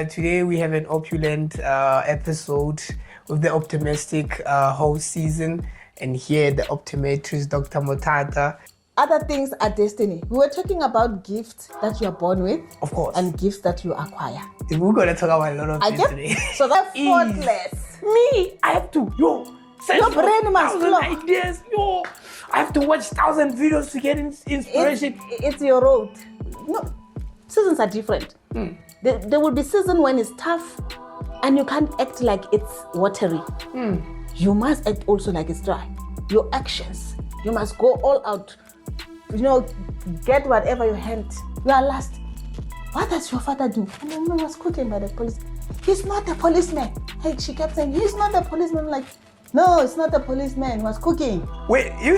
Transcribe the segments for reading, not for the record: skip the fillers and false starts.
Today we have an opulent episode with the optimistic whole season, and here the optometrist Dr. Motata. Other things are destiny. We were talking about gifts that you are born with, Of course. and gifts that you acquire. We're gonna talk about a lot of things today. So that's faultless. Me, I have to Your brain must flow. ideas. I have to watch 1,000 videos to get inspiration. It's your road. No, seasons are different. There will be season when it's tough, and you can't act like it's watery. You must act also like it's dry. Your actions, you must go all out. Get whatever you hand. You are last. What does your father do? And the woman was cooking by the police. He's not a policeman. Hey, she kept saying, he's not a policeman. I'm like, no, it's not a policeman. He was cooking. Wait, you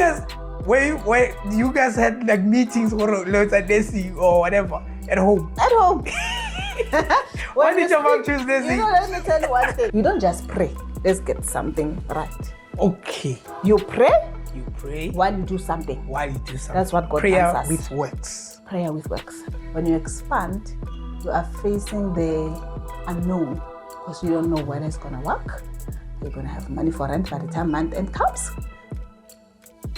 guys had like meetings or loads at Desi or whatever at home? At home. Why did your mom choose Desi? Let me tell you one thing. You don't just pray. Let's get something right. Okay. You pray You pray while you do something. That's what God Prayer answers. with works. Prayer with works. When you expand, you are facing the unknown because you don't know whether it's going to work. You're going to have money for rent by the time month end comes.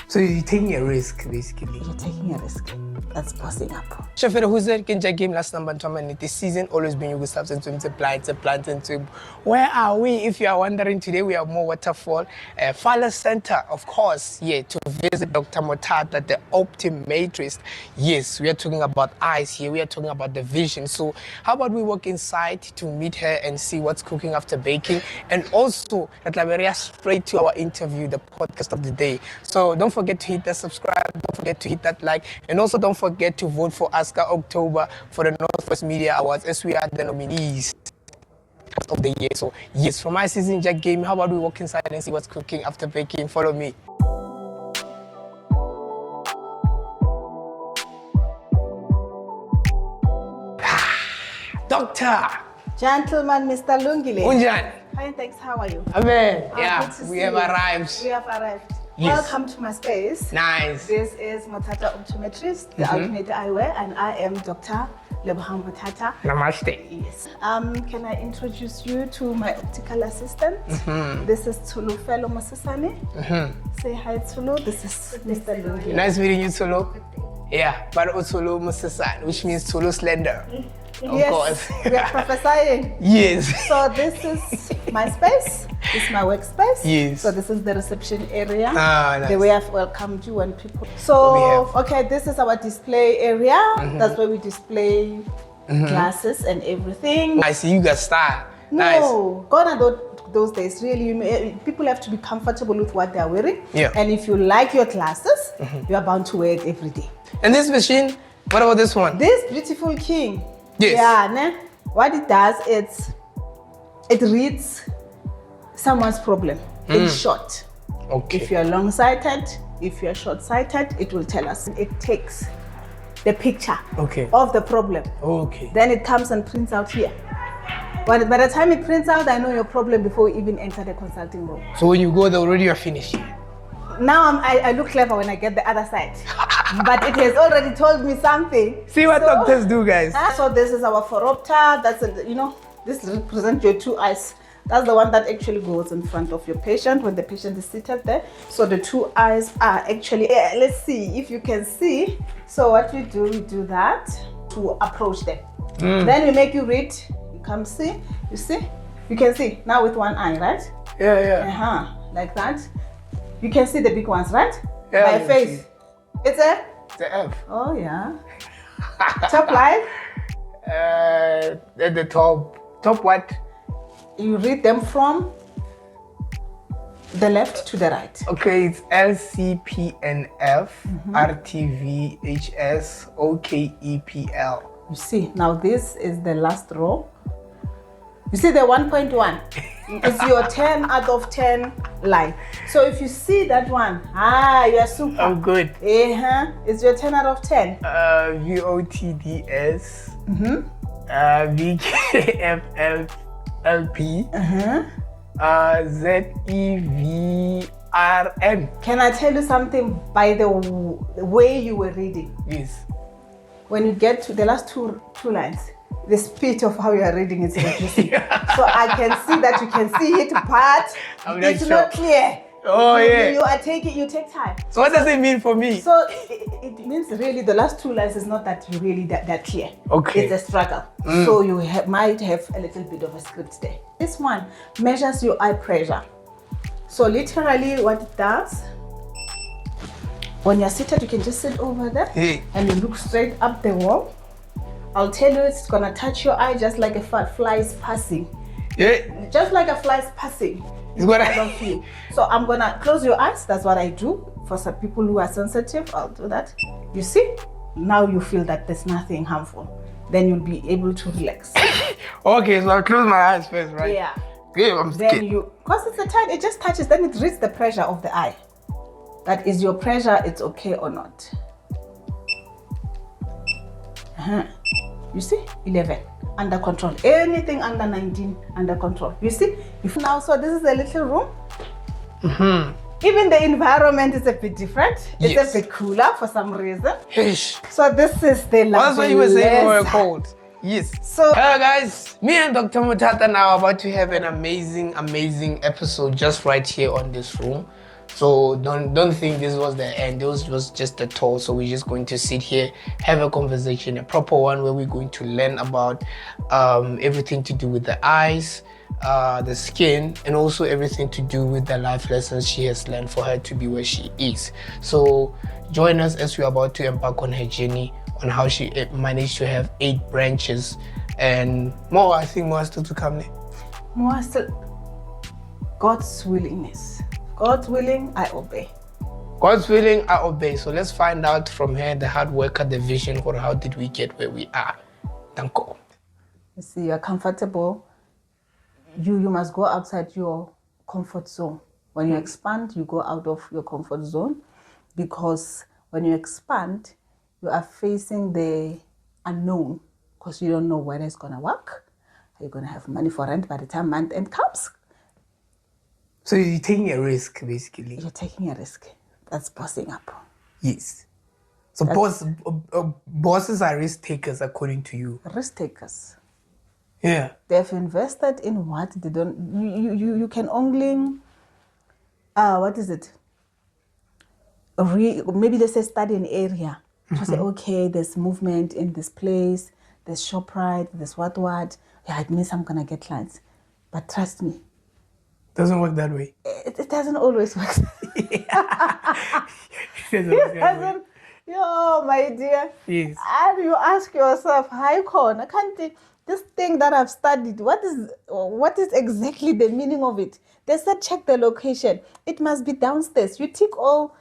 So you're taking a risk, basically. You're taking a risk. That's bossing up. Shafira Huzer Kinja game last number this season always been you with substance to plant and to where are we? If you are wondering, today we have more waterfall. Fala Center, of course, to visit Dr. Motata, the optometrist. Yes, we are talking about eyes here, we are talking about the vision. So how about we walk inside to meet her and see what's cooking after baking, and also at Liberia straight to our interview, the podcast of the day. So don't forget to hit that subscribe, don't forget to hit that like, and also don't forget to vote for Aska October for the Northwest Media Awards, as we are the nominees of the year. So yes, from my season Jack game, how about we walk inside and see what's cooking after baking? Follow me. Doctor! Gentleman, Mr. Lungile. Unjan! Fine, thanks. How are you? Amen. Good Yeah, to we see have you. arrived. We have arrived. Yes. Welcome to my space. Nice. This is Motata Optometrist, the Ultimate Eyewear, and I am Dr. Lebohang Motata. Namaste. Yes. Can I introduce you to my optical assistant? This is Tulu Fellow Mosesane. Say hi, Tulu. This is Mr. Lungile. Nice meeting you, Tulu. Yeah, but Tulu Musasan, which means Tulu slender. Of course. We are prophesying. Yes. So this is my space. This is my workspace. Yes. So this is the reception area. Nice. The way I've welcomed you and people. So, okay, this is our display area. That's where we display glasses and everything. I see you got style. No, gone are those days. Really, people have to be comfortable with what they're wearing. Yeah. And if you like your glasses, you are bound to wear it every day. Nice. And this machine, what about this one? This beautiful king. Yes. Yeah, ne? What it does, it reads someone's problem in short. Okay. If you're long-sighted, if you're short-sighted, it will tell us. It takes the picture of the problem. Okay. Then it comes and prints out here. By the time it prints out, I know your problem before we even enter the consulting room. So when you go there, already you're finished. Now I look clever when I get the other side. But it has already told me something. See what doctors do, guys. So this is our phoropter. That's this represents your two eyes. That's the one that actually goes in front of your patient when the patient is seated there. So the two eyes are actually, let's see if you can see. So what we do that to approach them. Then we make you read. You come see, you see? You can see now with one eye, right? Yeah. Like that. You can see the big ones, right? Yeah. By face. It's a? It's a F. Oh yeah. Top line. At the top. Top what? You read them from the left to the right. Okay, it's LCPNF, RTVHS, OKEPL. You see, now this is the last row. You see the 1.1? It's your 10 out of 10 line. So if you see that one, you are super. I'm good. It's your 10 out of 10. VOTDS, VKFLP, ZEVRN. Can I tell you something by the way you were reading? Yes. When you get to the last two lines, the speed of how you are reading is reducing. So I can see that you can see it, but it's not clear. Oh, yeah. You take time. So what does it mean for me? So it means really the last 2 lines is not that you really that clear. Okay. It's a struggle. So you might have a little bit of a script there. This one measures your eye pressure. So literally what it does, when you're seated, you can just sit over there and you look straight up the wall. I'll tell you, it's gonna touch your eye just like a fly is passing. Yeah. Just like a fly is passing. It's what I love you. So I'm gonna close your eyes. That's what I do. For some people who are sensitive, I'll do that. You see? Now you feel that there's nothing harmful. Then you'll be able to relax. Okay, so I'll close my eyes first, right? Yeah. Okay, I'm scared. Then because it's a tiny, it just touches, then it reads the pressure of the eye. That is your pressure, it's okay or not. You see? 11. Under control. Anything under 19, under control. You see? Now, so this is a little room. Even the environment is a bit different. It's a bit cooler for some reason. So this is the lab. That's what you were saying when we were cold. Yes. So hello guys, me and Dr. Mutata now are about to have an amazing episode just right here on this room. So don't think this was the end. This was just a tour. So we're just going to sit here, have a conversation, a proper one where we're going to learn about everything to do with the eyes, the skin, and also everything to do with the life lessons she has learned for her to be where she is. So join us as we're about to embark on her journey on how she managed to have 8 branches and more. I think more still to come. More still. God's willingness. God's willing, I obey. God's willing, I obey. So let's find out from her, the hard worker, the vision for how did we get where we are. Thank God. You see, you're comfortable. You must go outside your comfort zone. When you expand, you go out of your comfort zone, because when you expand, you are facing the unknown, because you don't know whether it's going to work. Are you going to have money for rent by the time month end comes? So you're taking a risk, basically. You're taking a risk. That's bossing up. Yes. So bosses are risk takers, according to you. Risk takers. Yeah. They've invested in what they don't. You can only. What is it? Maybe they say study an area. To say, okay, there's movement in this place. There's ShopRite. There's what. Yeah, it means I'm gonna get clients. But trust me. Doesn't work that way. It doesn't always work. It doesn't. Yo, my dear. Yes. And you ask yourself, hi, Con, I can't think this thing that I've studied. What is exactly the meaning of it? They said check the location. It must be downstairs. You tick all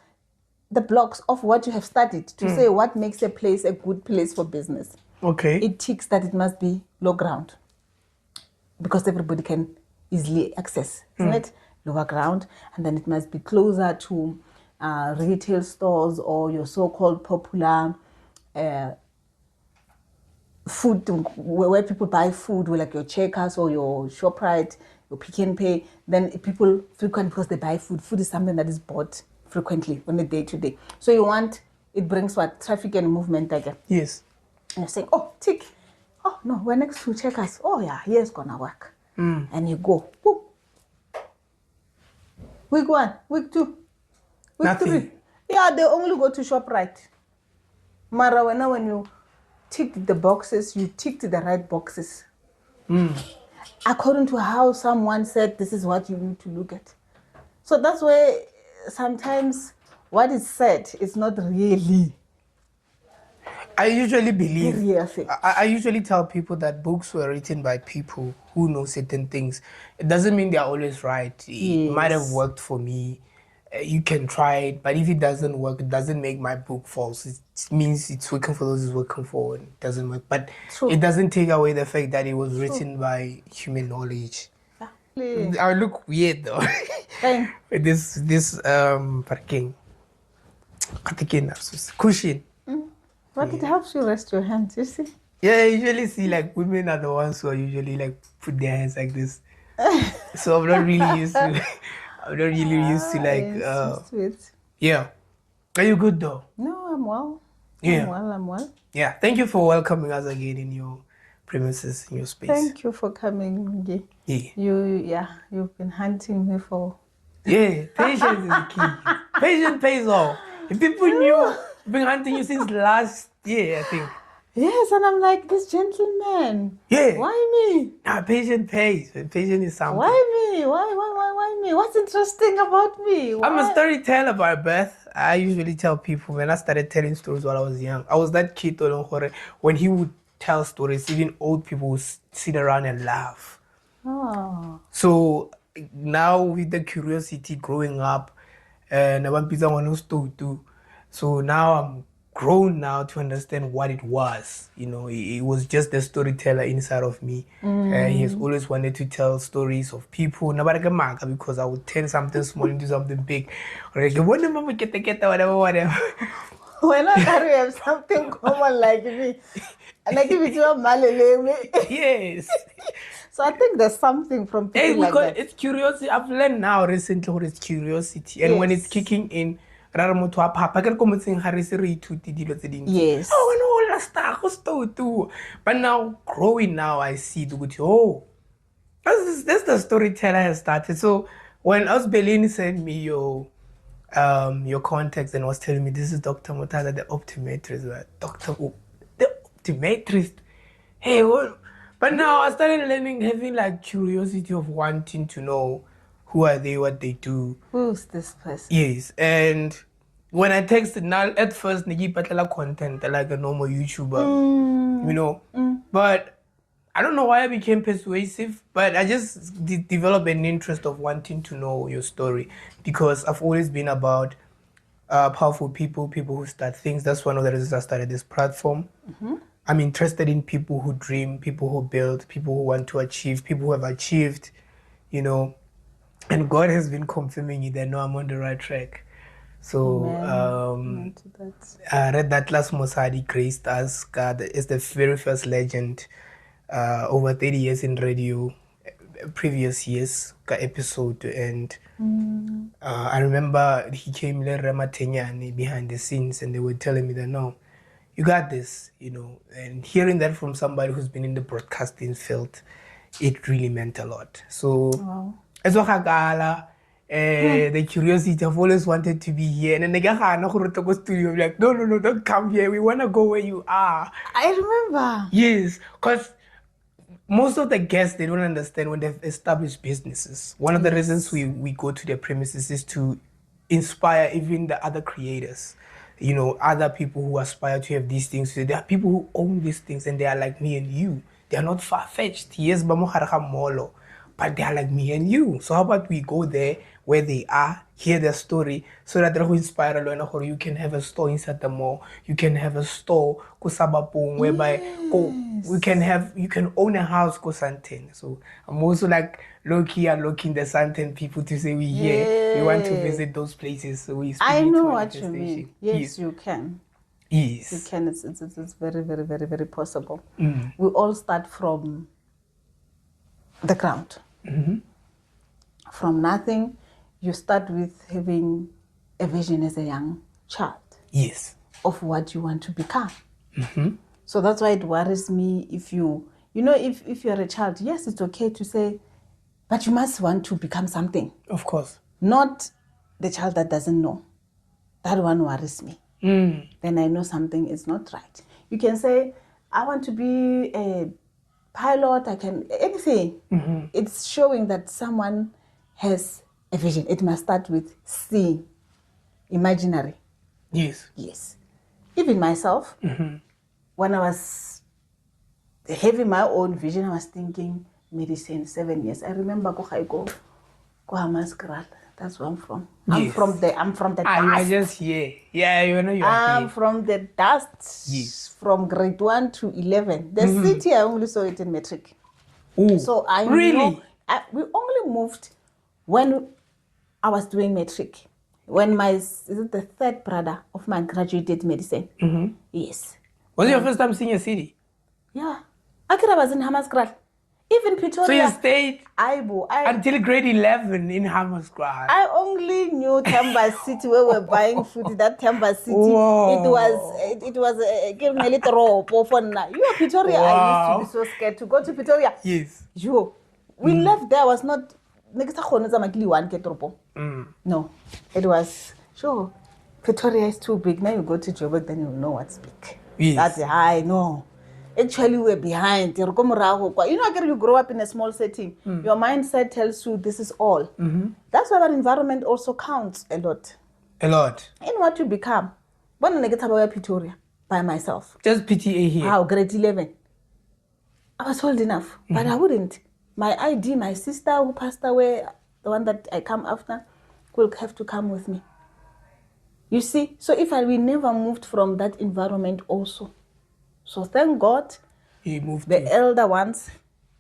the blocks of what you have studied to say what makes a place a good place for business. Okay. It ticks that it must be low ground, because everybody can easily access, isn't it? Lower ground, and then it must be closer to retail stores or your so-called popular food, where people buy food, like your Checkers or your ShopRite, your Pick n Pay. Then people frequent because they buy food. Food is something that is bought frequently on a day-to-day. So you want, it brings what? Traffic and movement again. Yes. And you're saying, oh, tick. Oh, no, we're next to Checkers. Oh, yeah, here's gonna work. And you go, boop. Week 1, week 2, week Nothing. 3. Yeah, they only go to ShopRite. Mara, when you ticked the boxes, you ticked the right boxes. According to how someone said, this is what you need to look at. So that's why sometimes what is said is not really. I usually believe, Real. I usually tell people that books were written by people who know certain things. It doesn't mean they're always right. It might have worked for me. You can try it, but if it doesn't work, it doesn't make my book false. It means it's working for those it's working for. It doesn't work, but it doesn't take away the fact that it was written by human knowledge. I look weird though. With this parking cushion. But it helps you rest your hands, you see? Yeah, I usually see like women are the ones who are usually like put their hands like this. So I'm not really used to. I'm not really used to like. Yeah. Are you good though? No, I'm well. Yeah. I'm well. Yeah. Thank you for welcoming us again in your premises, in your space. Thank you for coming, Mngi. Yeah. You've been hunting me for. Yeah, patience is the key. Patience pays off. If people knew I've been hunting you since last year, I think. Yes, and I'm like, this gentleman. Yeah. Why me? Nah, patience pays. Patience is something. Why me? Why me? What's interesting about me? Why? I'm a storyteller by birth. I usually tell people when I started telling stories while I was young. I was that kid when he would tell stories, even old people would sit around and laugh. Oh. So now with the curiosity growing up, and I want to do. So now I'm grown now to understand what it was. You know, it was just the storyteller inside of me. He has always wanted to tell stories of people. Because I would turn something small into something big. Whatever. When I carry have something common like me, and I give it to a malele. Yes. So I think there's something from people like because that. it's curiosity. I've learned now recently what is curiosity. And when it's Yes. kicking in, ra re motho wa phapa, ke re ko motseng ga re se re ithuti dilo tse dintsi. Yes. Oh, wena o la star go sto too. But now growing now I see the good. Oh, that's the storyteller has started. So when Osbelin sent me your contacts and was telling me this is Dr. Mutala, the optometrist, the optometrist. Hey, what? But now I started learning, having like curiosity of wanting to know who are they, what they do. Who's this person? Yes, and when I texted now, at first, Niki Patala content like a normal YouTuber, you know. But I don't know why I became persuasive, but I just developed an interest of wanting to know your story because I've always been about powerful people who start things. That's one of the reasons I started this platform. I'm interested in people who dream, people who build, people who want to achieve, people who have achieved, you know. And God has been confirming it that no, I'm on the right track. So Amen to that. I read that last Mosadi graced us. God is the very first legend over 30 years in radio, previous years episode. And I remember he came behind the scenes and they were telling me that no, you got this, you know. And hearing that from somebody who's been in the broadcasting field, it really meant a lot. So Wow. the curiosity, I've always wanted to be here. And then they go studio, like, no, don't come here. We want to go where you are. I remember. Yes, because most of the guests, they don't understand when they've established businesses. One of the reasons we go to their premises is to inspire even the other creators. You know, other people who aspire to have these things. There are people who own these things and they are like me and you. They are not far-fetched. Yes, but they are like me and you. So how about we go there where they are, hear their story, so that they will inspire or you can have a store inside the mall. You can have a store whereby you can own a house go Santen. So I'm also like low-key unlocking the Santen people to say we here. We want to visit those places. So I know what you mean. Yes, you can. Yes. You can. It's very, very, very, very possible. We all start from the ground. From nothing, you start with having a vision as a young child. Yes. Of what you want to become. So that's why it worries me if if you're a child, yes, it's okay to say, but you must want to become something. Of course. Not the child that doesn't know. That one worries me. Then I know something is not right. You can say, I want to be a pilot, I can, anything. It's showing that someone has a vision. It must start with seeing, imaginary. Yes. Yes. Even myself, when I was having my own vision, I was thinking medicine, 7 years. I remember go Hammanskraal. That's where I'm from. Yes. I'm from the You are dust. just here. Yeah, you know you are I'm here. from the dust. Yes. From grade 1 to 11. The city, I only saw it in matric. Ooh, So I really? know. We only moved when I was doing matric. When the third brother of mine graduated medicine. Yes. Was it your first time seeing a city? Yeah. I was in Hammanskraal. Even So you Pretoria. stayed until grade 11 in Hammanskraal. I only knew Temba City where we're buying food. That Temba City, Whoa. it was a little for now. You know, Pretoria. I used to be Wow. so scared to go to Pretoria. Yes. Yo, we left there. Was not. No, it was sure. Pretoria is too big. Now you go to Joburg, then you know what's big. Yes. That's high. No. Actually, we're behind. You know, you grow up in a small setting. Your mindset tells you this is all. That's why our environment also counts a lot. A lot. In what you become. When I get about Pretoria by myself. Just PTA here. Wow, grade 11. I was old enough, but I wouldn't. My ID, my sister who passed away, the one that I come after, will have to come with me. You see, so we never moved from that environment also. So thank God, He moved the elder ones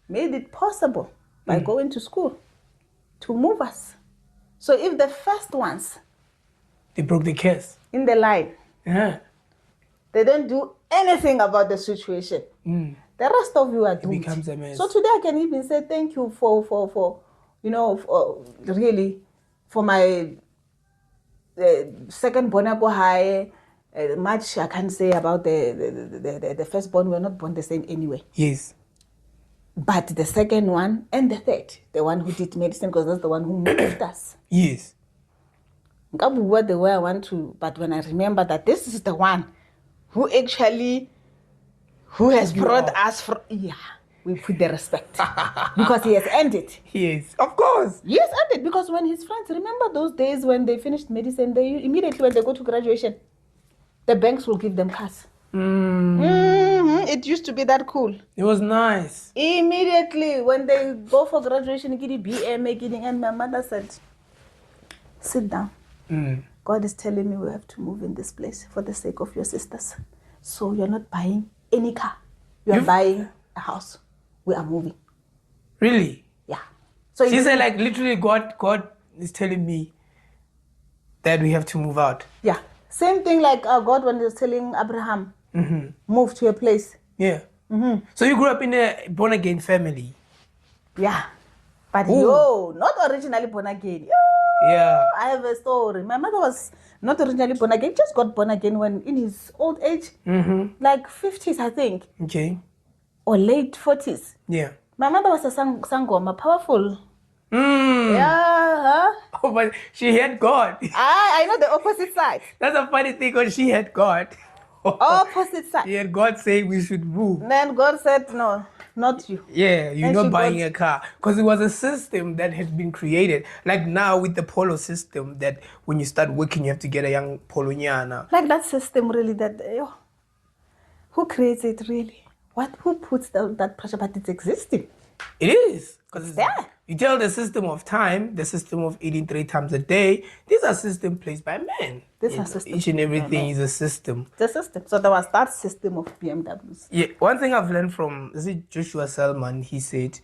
made it possible by going to school to move us. So if the first ones They broke the curse. in the line, Yeah. they don't do anything about the situation, the rest of you are doomed. becomes a mess. So today I can even say thank you for you know, really, for my second born go high. Much I can't say about the first born. We're not born the same anyway. Yes. But the second one and the third, the one who did medicine, because that's the one who moved us. Yes. What the way I want to, but when I remember that this is the one who has brought us from, we put the respect because he has earned it. Yes, of course. He has earned it because when his friends, remember those days when they finished medicine, they immediately when they go to graduation, the banks will give them cars. It used to be that cool. It was nice. Immediately when they go for graduation, and my mother said, sit down. God is telling me we have to move in this place for the sake of your sisters. So you're not buying any car. You're buying a house. We are moving. Really? Yeah. So She said, like, literally, God is telling me that we have to move out. Yeah. Same thing like God when he was telling Abraham, move to a place. Yeah. So you grew up in a born-again family? Yeah. But not originally born again. Yeah. I have a story. My mother was not originally born again, just got born again when in his old age, like 50s, I think. Okay. Or late 40s. Yeah. My mother was a sangoma, powerful. Yeah. Oh, but she had God. I know the opposite side. That's a funny thing because she had God. Opposite side. She had God saying we should move. Then God said, no, not you. Yeah, you're not buying a car. Because it was a system that had been created. Like now with the Polo system that when you start working, you have to get a young Poloniana. Like that system really that, who creates it really? Who puts that pressure? But it's existing. It is. Because there. You tell the system of time, the system of eating 3 times a day, these are systems placed by men. These are systems. Each and everything is a system. The system. So there was that system of BMWs. Yeah, one thing I've learned from Joshua Selman, he said,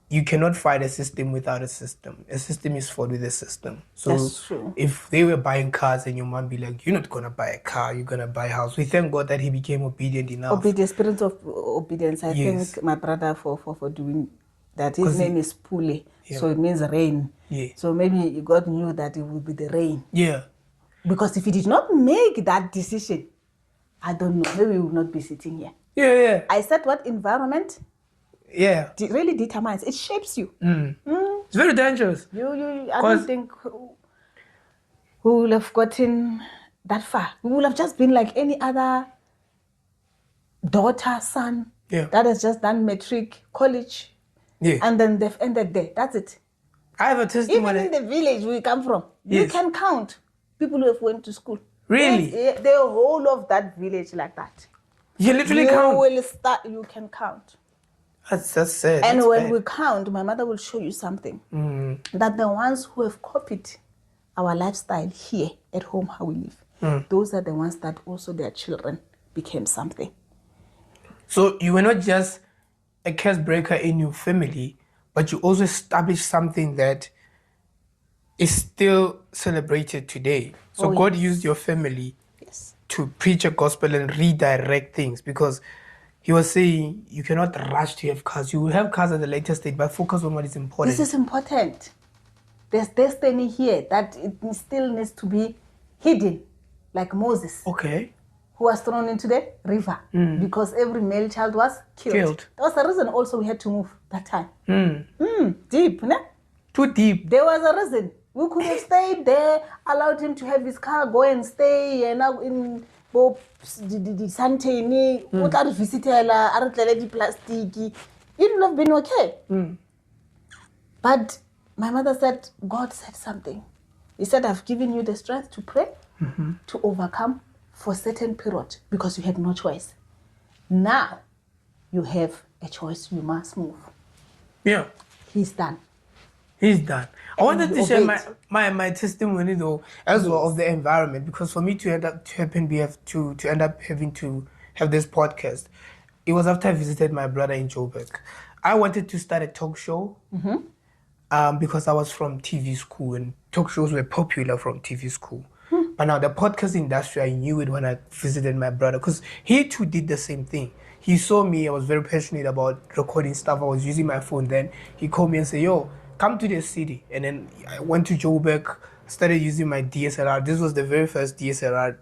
you cannot fight a system without a system. A system is fought with a system. So that's true. If they were buying cars and your mom be like, you're not going to buy a car, you're going to buy a house. We thank God that he became obedient enough. Obedience, spirit of obedience. I thank my brother for doing that. His name is Pule. Yeah. So it means rain. Yeah. So maybe God knew that it would be the rain. Yeah. Because if he did not make that decision, I don't know, maybe we would not be sitting here. Yeah. I said what environment? Yeah. It really determines. It shapes you. It's very dangerous. I don't think we will have gotten that far. We will have just been like any other daughter, son that has just done matric, college. Yeah. And then they've ended there. That's it. I have a testimony. Even in the village we come from, you can count people who have went to school. Really? The whole of that village like that. You literally count? You can count. That's sad. And when we count, my mother will show you something. That the ones who have copied our lifestyle here at home, how we live, those are the ones that also their children became something. So you were not just a curse breaker in your family, but you also established something that is still celebrated today. So God used your family to preach a gospel and redirect things, because He was saying you cannot rush to have cars. You will have cars at the later stage, but focus on what is important. This is important. There's destiny here that it still needs to be hidden, like Moses, Okay. who was thrown into the river because every male child was killed. That was the reason also we had to move that time. Deep, ne? Too deep. There was a reason. We could have stayed there, allowed him to have his car, go and stay, and now in the Santini, what are visitela, are the plastic. It would have been okay. But my mother said, God said something. He said, I've given you the strength to pray, to overcome for a certain period, because you had no choice. Now, you have a choice. You must move. Yeah. He's done. He's done. I wanted he to share obeyed. my testimony though, as well of the environment, because for me to end up having to have this podcast, it was after I visited my brother in Joburg. I wanted to start a talk show because I was from TV school and talk shows were popular from TV school. But now the podcast industry, I knew it when I visited my brother, because he too did the same thing. He saw me, I was very passionate about recording stuff. I was using my phone then. He called me and said, yo, come to the city. And then I went to Joburg, started using my DSLR. This was the very first DSLR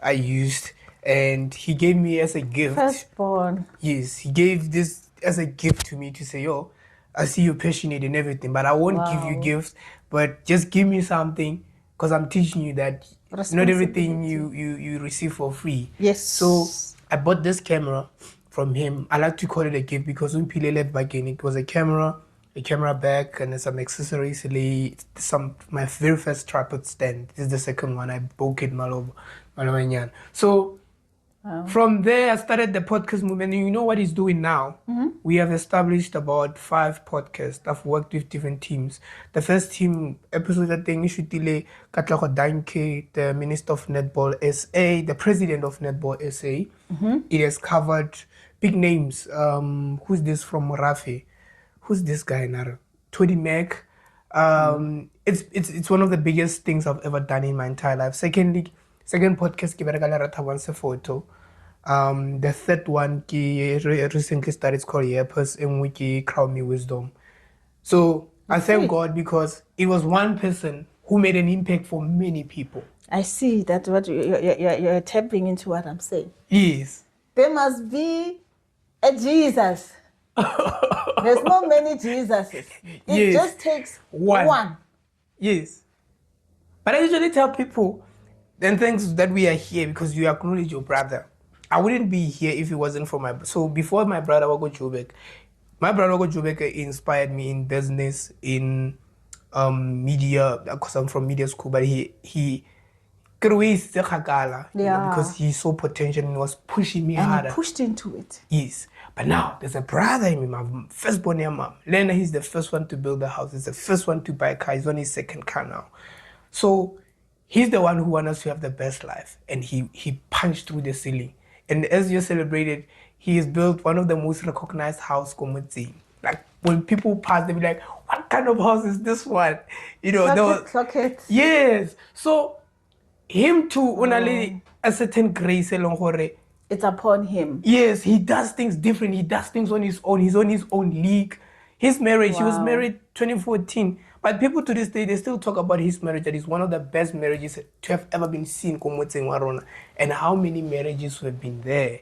I used. And he gave me as a gift. Firstborn. Yes, he gave this as a gift to me to say, yo, I see you're passionate and everything, but I won't give you gifts, but just give me something, because I'm teaching you that not everything you receive for free. Yes. So I bought this camera from him. I like to call it a gift because when Pile left back in, it was a camera bag, and then some accessories, my very first tripod stand. This is the second one. I broke it Maloba. So from there, I started the podcast movement. And you know what he's doing now? We have established about 5 podcasts. I've worked with different teams. The first team episode, I think, Ishutile Katlako Dainke, the Minister of Netball SA, the President of Netball SA. It has covered big names. Who's this from Morafe? Who's this guy now? Tony Mac. It's one of the biggest things I've ever done in my entire life. Second podcast, Kiberakala once a photo. The third one, recently started, it's called Purpose, and we Crown Me Wisdom. So I thank God, because it was one person who made an impact for many people. I see that what you're tapping into what I'm saying. Yes. There must be a Jesus. There's not many Jesuses. It just takes one. Yes. But I usually tell people, then thanks that we are here because you acknowledge your brother. I wouldn't be here if it wasn't for so before my brother Wago Joburg, inspired me in business, in media, because I'm from media school, but he because he saw potential and was pushing me harder. He pushed into it. Yes. But now there's a brother in me, my firstborn mom. Lena, he's the first one to build a house. He's the first one to buy a car. He's on his second car now. So he's the one who wants us to have the best life. And he punched through the ceiling. And as you celebrated, he has built one of the most recognized house Komutsi. Like when people pass, they'll be like, what kind of house is this one? You know, clock it. Yes. So him too, only a certain grace along hore. It's upon him. Yes, he does things different. He does things on his own. He's on his own league. His marriage, he was married 2014. But people to this day, they still talk about his marriage. That is one of the best marriages to have ever been seen. And how many marriages have been there?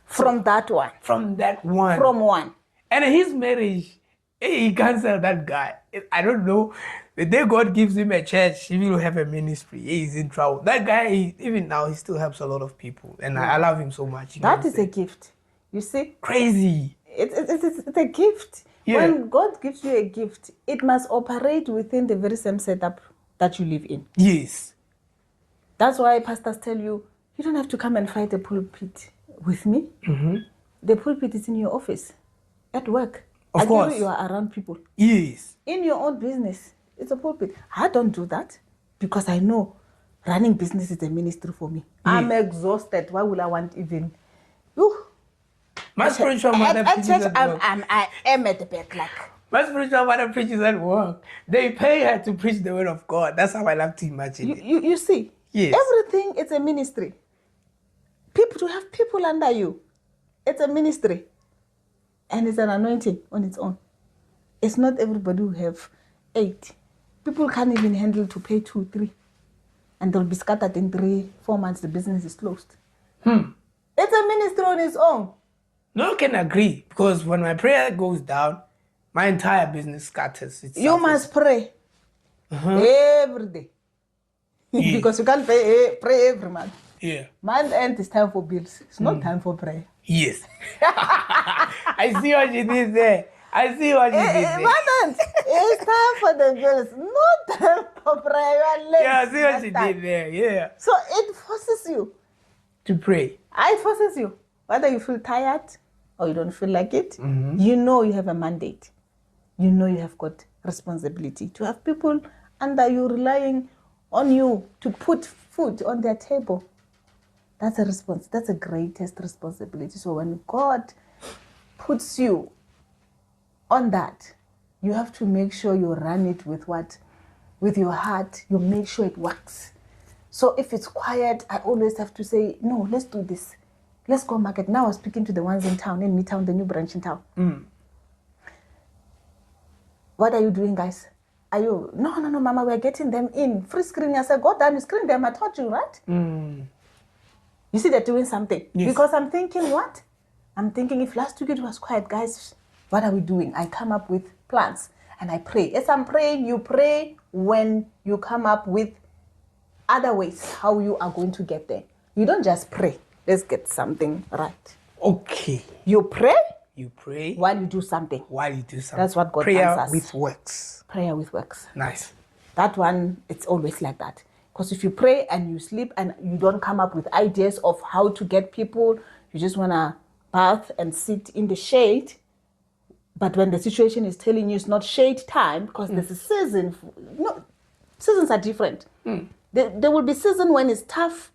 From that one. From that one. From one. And his marriage, he can't sell that guy. I don't know. The day God gives him a church, he will have a ministry. He's in trouble. That guy, even now, he still helps a lot of people. And I love him so much. That is a gift. You see? Crazy. It's a gift. Yeah. When God gives you a gift, it must operate within the very same setup that you live in. Yes. That's why pastors tell you, you don't have to come and fight the pulpit with me. The pulpit is in your office, at work. Of course. You are around people. Yes. In your own business, it's a pulpit. I don't do that because I know running business is a ministry for me. Yeah. I'm exhausted. Why would I want even... My spiritual mother preaches at work. I am at the back, like... My spiritual mother preaches at work. They pay her to preach the word of God. That's how I love to imagine it. You see? Yes. Everything is a ministry. To have people under you, it's a ministry. And it's an anointing on its own. It's not everybody who have 8. People can't even handle to pay 2, 3. And they'll be scattered in 3, 4 months, the business is closed. It's a ministry on its own. No, I can agree. Because when my prayer goes down, my entire business scatters. You must pray every day. Yeah. Because you can't pray every month. Yeah. Month end is time for bills. It's not time for prayer. Yes. I see what you did there. I see what you did there. Month end, it's time for the bills. Not time for prayer. You are late. Yeah, I see what next you time. did there. Yeah. So it forces you. To pray. It forces you. Whether you feel tired or you don't feel like it, you know you have a mandate. You know you have got responsibility to have people under you relying on you to put food on their table. That's a response. That's the greatest responsibility. So when God puts you on that, you have to make sure you run it with what? With your heart. You make sure it works. So if it's quiet, I always have to say, no, let's do this. Let's go market. Now I was speaking to the ones in town, in Midtown, the new branch in town. What are you doing, guys? Are you? No, mama, we're getting them in. Free screening. I said, go down, you screen them. I told you, right? You see, they're doing something. Yes. Because I'm thinking, what? I'm thinking if last week it was quiet, guys, what are we doing? I come up with plans and I pray. As I'm praying, you pray when you come up with other ways how you are going to get there. You don't just pray. Let's get something right. Okay. You pray You pray while you do something. while you do something. That's what God Prayer answers. with works. Prayer with works. Nice. That one, it's always like that. Because if you pray and you sleep and you don't come up with ideas of how to get people, you just want to bath and sit in the shade. But when the situation is telling you it's not shade time, because there's a season. No, seasons are different. There will be season when it's tough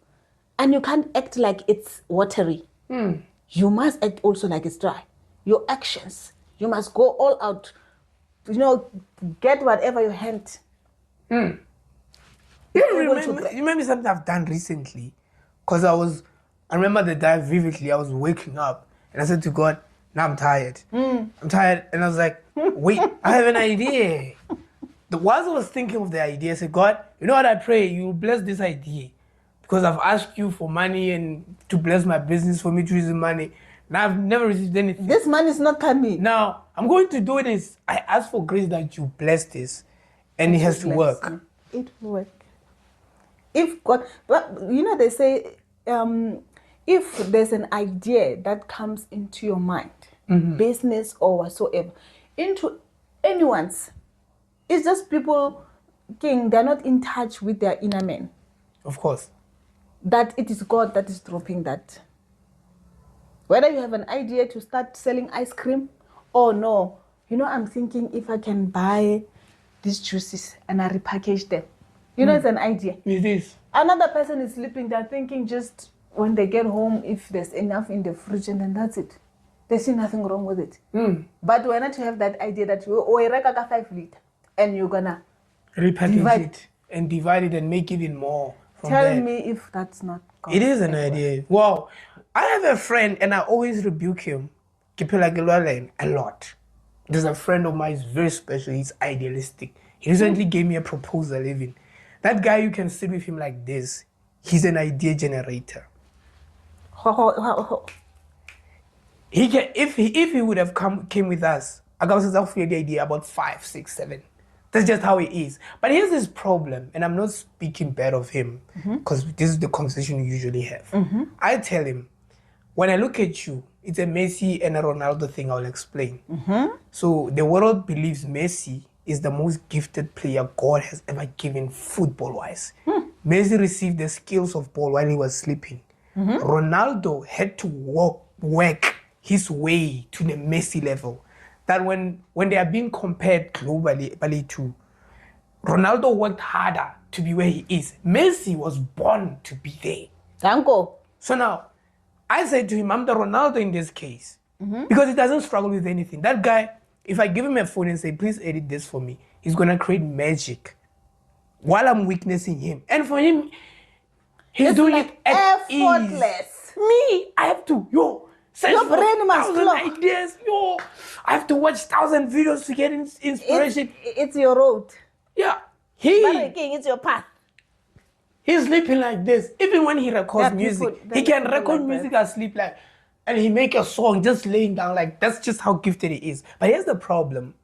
and you can't act like it's watery. You must act also like it's dry. Your actions, you must go all out. Get whatever your hand. You remember something I've done recently? Because I remember the day vividly, I was waking up and I said to God, now I'm tired. I'm tired. And I was like, wait, I have an idea. Whilst I was thinking of the idea, I said, God, you know what I pray? You bless this idea. Because I've asked you for money and to bless my business for me to receive money. Now I've never received anything. This money is not coming. Now, I'm going to do this. I ask for grace that you bless this. And it has to work. It will work. If God, but they say, if there's an idea that comes into your mind, business or whatsoever, into anyone's, it's just people, they're not in touch with their inner man. Of course. That it is God that is dropping that. Whether you have an idea to start selling ice cream or no, I'm thinking if I can buy these juices and I repackage them. It's an idea. It is. Another person is sleeping, they're thinking just when they get home, if there's enough in the fridge, and then that's it. They see nothing wrong with it. But why not have that idea that you 5 liter and you're gonna repackage divide it and make even more. Tell me if that's not God. It is an idea. Wow. I have a friend and I always rebuke him. A lot. There's a friend of mine who's very special. He's idealistic. He recently gave me a proposal even. That guy, you can sit with him like this. He's an idea generator. He can, if he would have came with us, I got the idea about 5, 6, 7. That's just how he is. But here's this problem, and I'm not speaking bad of him, because this is the conversation we usually have. I tell him, when I look at you, it's a Messi and a Ronaldo thing. I'll explain. So the world believes Messi is the most gifted player God has ever given football-wise. Messi received the skills of ball while he was sleeping. Ronaldo had to work his way to the Messi level. That when they are being compared globally to, Ronaldo worked harder to be where he is. Messi was born to be there. Danko. So now, I said to him, I'm the Ronaldo in this case. Because he doesn't struggle with anything. That guy, if I give him a phone and say, please edit this for me, he's going to create magic while I'm witnessing him. And for him, he's doing it at effortless. ease. Me, I have to. Search Your for brain must 1,000 flow. ideas. Yo, I have to watch 1,000 videos to get inspiration. It's your road. Yeah. It's your path. He's sleeping like this. Even when he records There are music, people- he there are can people record like music that. and sleep like, and he make a song just laying down like that's just how gifted he is. But here's the problem.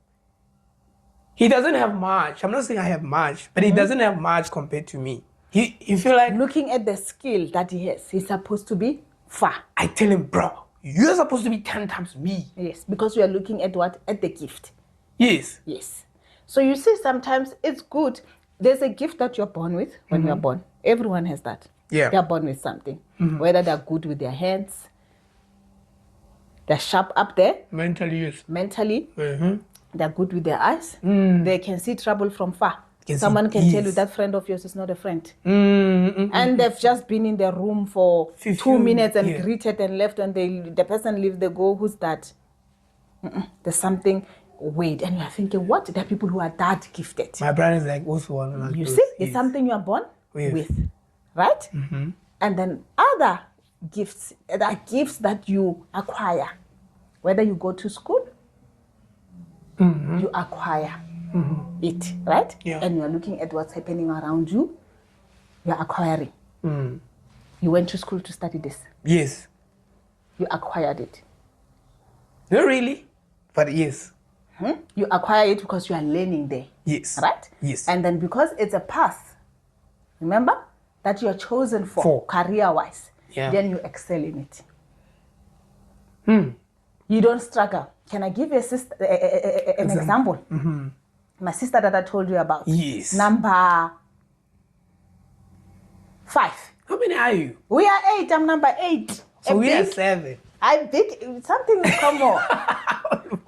He doesn't have much. I'm not saying I have much, but he doesn't have much compared to me. He feel like Looking at the skill that he has, he's supposed to be far. I tell him, bro, you're supposed to be 10 times me. Yes, because we are looking at what? At the gift. Yes. Yes. So you see, sometimes it's good. There's a gift that you're born with when you're born. Everyone has that. Yeah. They're born with something. Whether they're good with their hands, they're sharp up there, Mentally, yes. mentally, Mm-hmm. they're good with their eyes. They can see trouble from far. Can see Someone can tell you ease. that friend of yours is not a friend. Mm-hmm. And they've just been in the room for 2 minutes and yeah. greeted and left. When the person leaves, they go, who's that? There's something weird. And you're thinking, what? There are people who are that gifted. My brother's like also one of You those. see, it's Yes. something you are born With. with. Right? And then other gifts, there are gifts that you acquire. Whether you go to school, you acquire it, right? Yeah. And you're looking at what's happening around you, you're acquiring. You went to school to study this, Yes. you acquired it. Not really, but yes. You acquire it because you are learning there, Yes. right? Yes. And then because it's a path, remember, that you are chosen for. Career-wise, Yeah. then you excel in it. You don't struggle. Can I give you an example? My sister that I told you about. Yes. Number 5. How many are you? We are 8. I'm number 8. So we are 7. I big something will come on.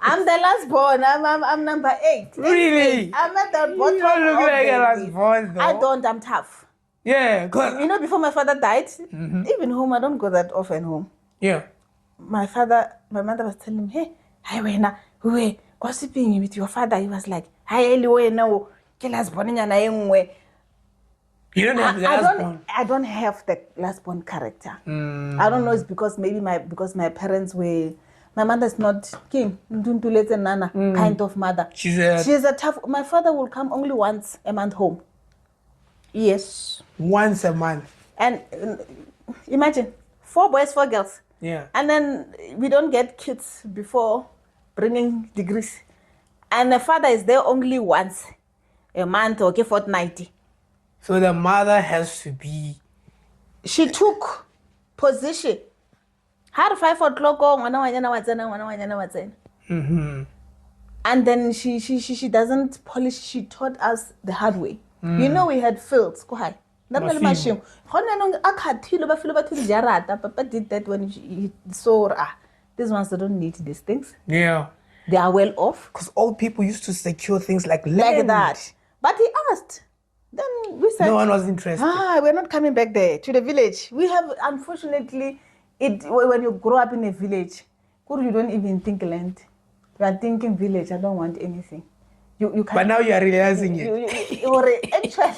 I'm the last born. I'm number 8. Really? I'm at the You bottom. don't look of like the a last list. born, though. I don't. I'm tough. Yeah, cause You know, before my father died, even home, I don't go that often home. yeah. My mother was telling me, hey, hi, wena, we gossiping with your father. He was like, hi, Eli, no, kilas boninyana engwe. You don't have the last born. I don't have the last born character. I don't know. It's because maybe my parents were. My mother's not king, nana kind of mother. She's a tough. My father will come only once a month home. Yes, once a month. and imagine 4 boys, 4 girls. Yeah. And then we don't get kids before bringing degrees. And the father is there only once a month or fortnight. So the mother has to be. She took position. Her 5 o'clock, and then she doesn't polish. She taught us the hard way. You know, we had fields. Go ahead. Papa did that when he saw these ones that don't need these things. Yeah. They are well off. Because old people used to secure things like Like land. that. But he asked. Then we said, No one was interested. we're not coming back there to the village. We have, unfortunately, when you grow up in a village, you don't even think land. You are thinking village. I don't want anything. You can't. But now you are realizing it. Actually,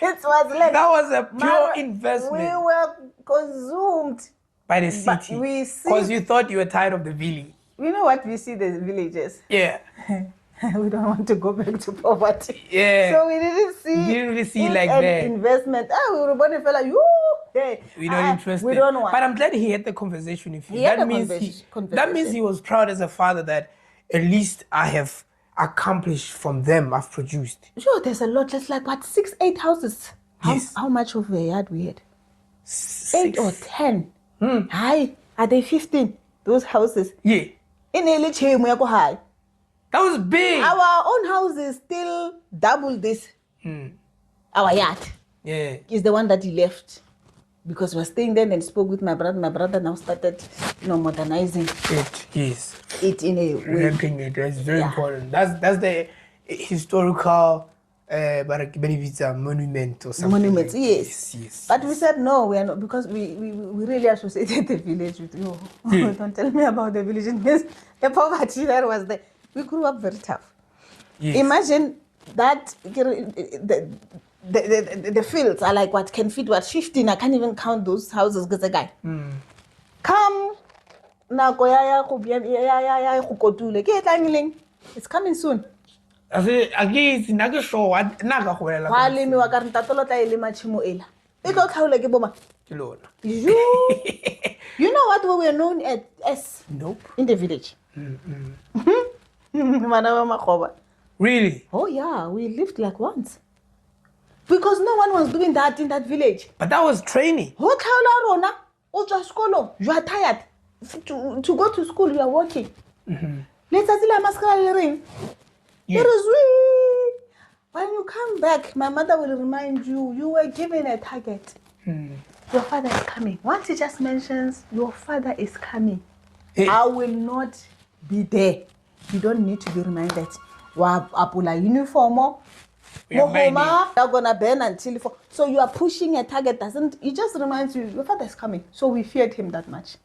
it was like That was a pure investment. We were consumed By the city. we see- Because you thought you were tired of the village. You know what we see the villages? Yeah. We don't want to go back to poverty. Yeah. So we didn't see. You didn't really see it like an that. investment. We were born a fella. Hey, We're not interested. We don't want. But I'm glad he had the conversation with you. He had That the means conversation. that means he was proud as a father that at least I have accomplished from them I've produced. Sure, there's a lot. There's like what 6, 8 houses. Yes. How much of a yard we had? 8 6 or 10. Hi, are they 15? Those houses. Yeah. In a high. That was big. Our own house is still double this. Our yard Yeah. is the one that he left. Because we're staying there and spoke with my brother. My brother now started, modernizing Yes. it in a way. Ramping it. That's very Yeah. important. That's the historical monument or something. Monuments, like yes. Yes. But we said no, we are not, because we really associated the village with you. Don't tell me about the village. It means the poverty that was there. We grew up very tough. Yes. Imagine that the fields are like can fit 15. I can't even count those houses because a guy. Come nako ya go kotula ke e tlang leng. It's coming soon. Again, not sure what naga go ela. Wa lemiwa ka re ntatolo tla e lema tshimo ela. E tlo tlhaola ke boma. Ke lona. You know what we were known as? Nope. In the village. Mana wa makgoba. Really? Oh yeah, we lived like once. Because no one was doing that in that village. But that was training. Ho tlhaola rona, o tswa sekolo, you are tired. To go to school, you are working. Letsatsi la maskara le reng. It is we. When you come back, my mother will remind you, you were given a target. Your father is coming. Once he just mentions, your father is coming. I will not be there. You don't need to be reminded. Wa apula uniform. You're gonna burn until so you are pushing a target it just reminds you your father is coming. So we feared him that much.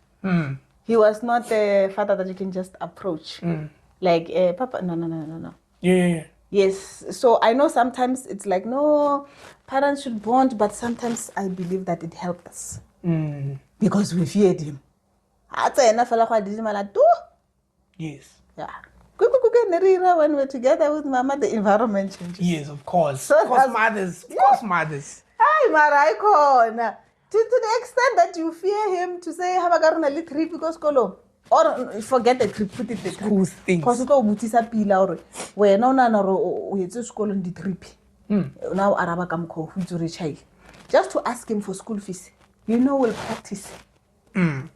He was not a father that you can just approach. Like Papa, no. Yeah. Yes. So I know sometimes it's like no, parents should bond, but sometimes I believe that it helped us. Because we feared him. Yes. Yeah. When we're together with Mama, the environment changes. Yes, of course. So of course, mothers. Of course, mothers. Ay, Maraikona. To the extent that you fear him to say, have a garden trip because kolo. Or forget the trip, put it the trip. Cool things. Because you butisa pila or where no, we just call on the trip. Now Araba Kamko, who's to reach just to ask him for school fees. You know, we'll practice. Imagine.